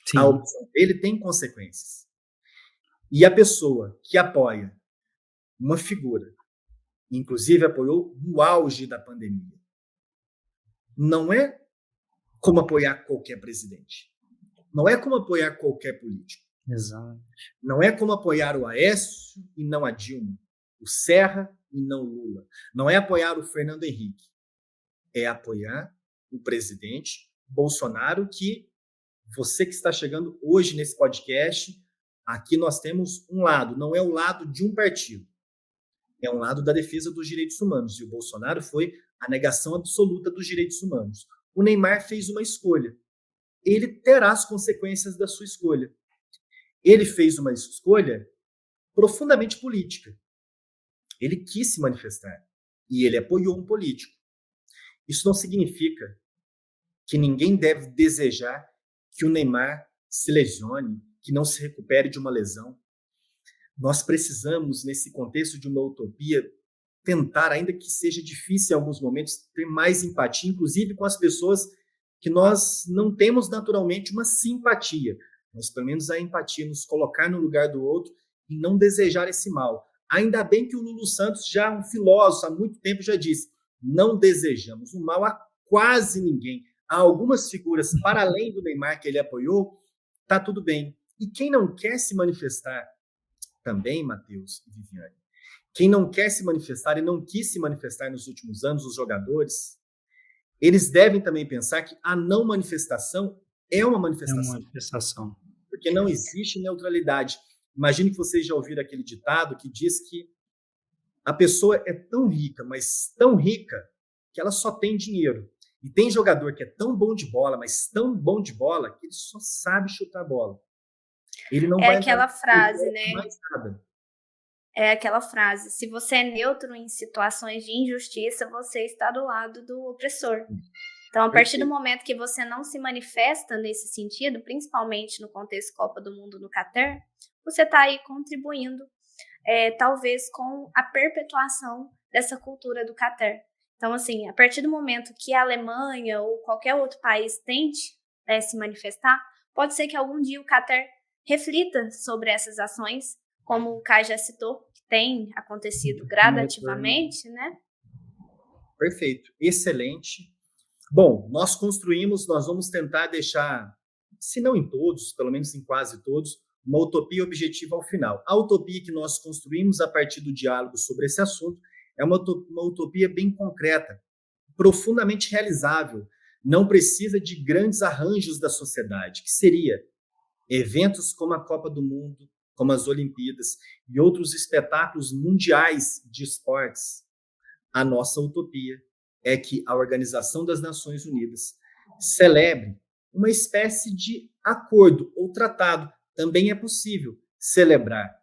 A: Sim. A opção dele tem consequências. E a pessoa que apoia uma figura, inclusive apoiou no auge da pandemia, não é como apoiar qualquer presidente. Não é como apoiar qualquer político.
B: Exato.
A: Não é como apoiar o Aécio e não a Dilma, o Serra e não o Lula. Não é apoiar o Fernando Henrique. É apoiar o presidente Bolsonaro, que você que está chegando hoje nesse podcast, aqui nós temos um lado, não é o lado de um partido. É um lado da defesa dos direitos humanos. E o Bolsonaro foi a negação absoluta dos direitos humanos. O Neymar fez uma escolha. Ele terá as consequências da sua escolha. Ele fez uma escolha profundamente política. Ele quis se manifestar. E ele apoiou um político. Isso não significa que ninguém deve desejar que o Neymar se lesione, que não se recupere de uma lesão. Nós precisamos, nesse contexto de uma utopia, tentar, ainda que seja difícil em alguns momentos, ter mais empatia, inclusive com as pessoas que nós não temos naturalmente uma simpatia. Mas pelo menos a empatia, nos colocar no lugar do outro e não desejar esse mal. Ainda bem que o Lulu Santos, já um filósofo, há muito tempo já disse, não desejamos o mal a quase ninguém. Há algumas figuras, para além do Neymar que ele apoiou, está tudo bem. E quem não quer se manifestar, também, Matheus e Viviane, quem não quer se manifestar e não quis se manifestar nos últimos anos, os jogadores, eles devem também pensar que a não manifestação é uma manifestação.
B: É uma manifestação.
A: Porque não existe neutralidade. Imagine que vocês já ouviram aquele ditado que diz que a pessoa é tão rica, mas tão rica, que ela só tem dinheiro. E tem jogador que é tão bom de bola, mas tão bom de bola, que ele só sabe chutar a bola. Ele não vai
C: aquela frase, né?
A: Mais nada.
C: É aquela frase, se você é neutro em situações de injustiça, você está do lado do opressor. Então, a partir do momento que você não se manifesta nesse sentido, principalmente no contexto Copa do Mundo no Catar, você está aí contribuindo, talvez, com a perpetuação dessa cultura do Catar. Então, assim, a partir do momento que a Alemanha ou qualquer outro país tente se manifestar, pode ser que algum dia o Catar reflita sobre essas ações, como o Kai já citou, que tem acontecido gradativamente, né?
A: Perfeito, excelente. Bom, nós vamos tentar deixar, se não em todos, pelo menos em quase todos, uma utopia objetiva ao final. A utopia que nós construímos a partir do diálogo sobre esse assunto é uma utopia bem concreta, profundamente realizável, não precisa de grandes arranjos da sociedade, que seria eventos como a Copa do Mundo, como as Olimpíadas e outros espetáculos mundiais de esportes. A nossa utopia é que a Organização das Nações Unidas celebre uma espécie de acordo ou tratado. Também é possível celebrar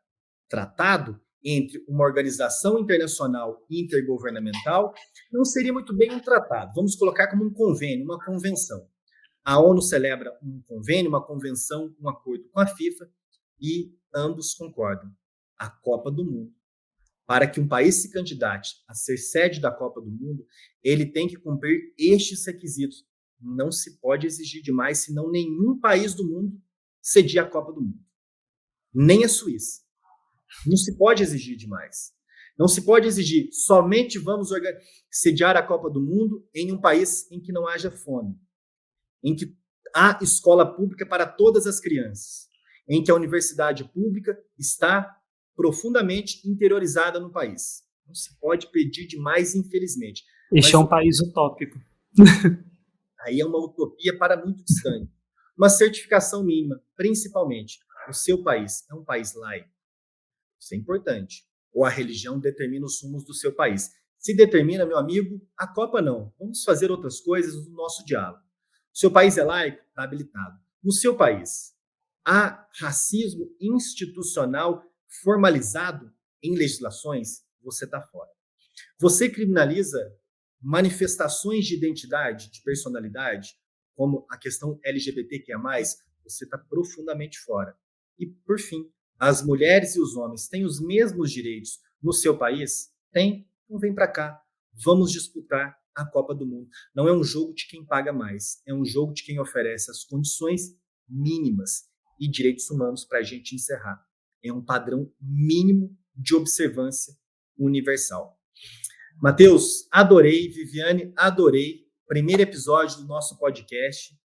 A: tratado entre uma organização internacional intergovernamental. Não seria muito bem um tratado, vamos colocar como um convênio, uma convenção. A ONU celebra um convênio, uma convenção, um acordo com a FIFA e ambos concordam. A Copa do Mundo. Para que um país se candidate a ser sede da Copa do Mundo, ele tem que cumprir estes requisitos. Não se pode exigir demais, senão nenhum país do mundo cedia a Copa do Mundo. Nem a Suíça. Não se pode exigir demais. Não se pode exigir somente vamos sediar a Copa do Mundo em um país em que não haja fome, em que há escola pública para todas as crianças, em que a universidade pública está profundamente interiorizada no país. Não se pode pedir demais, infelizmente.
B: Este é um país utópico.
A: Aí é uma utopia para muito distante. Uma certificação mínima, principalmente. O seu país é um país laico. Isso é importante. Ou a religião determina os rumos do seu país. Se determina, meu amigo, a Copa não. Vamos fazer outras coisas no nosso diálogo. O seu país é laico? Está habilitado. No seu país, há racismo institucional formalizado em legislações? Você está fora. Você criminaliza manifestações de identidade, de personalidade, como a questão LGBTQIA+, você está profundamente fora. E, por fim, as mulheres e os homens têm os mesmos direitos no seu país? Tem? Então vem para cá. Vamos disputar a Copa do Mundo. Não é um jogo de quem paga mais, é um jogo de quem oferece as condições mínimas e direitos humanos para a gente encerrar. é um padrão mínimo de observância universal. Matheus, adorei. Viviane, adorei. Primeiro episódio do nosso podcast.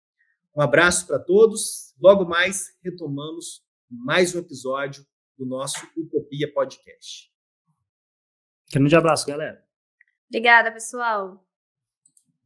A: Um abraço para todos. Logo mais, retomamos mais um episódio do nosso Utopia Podcast.
B: Grande abraço, galera.
C: Obrigada, pessoal.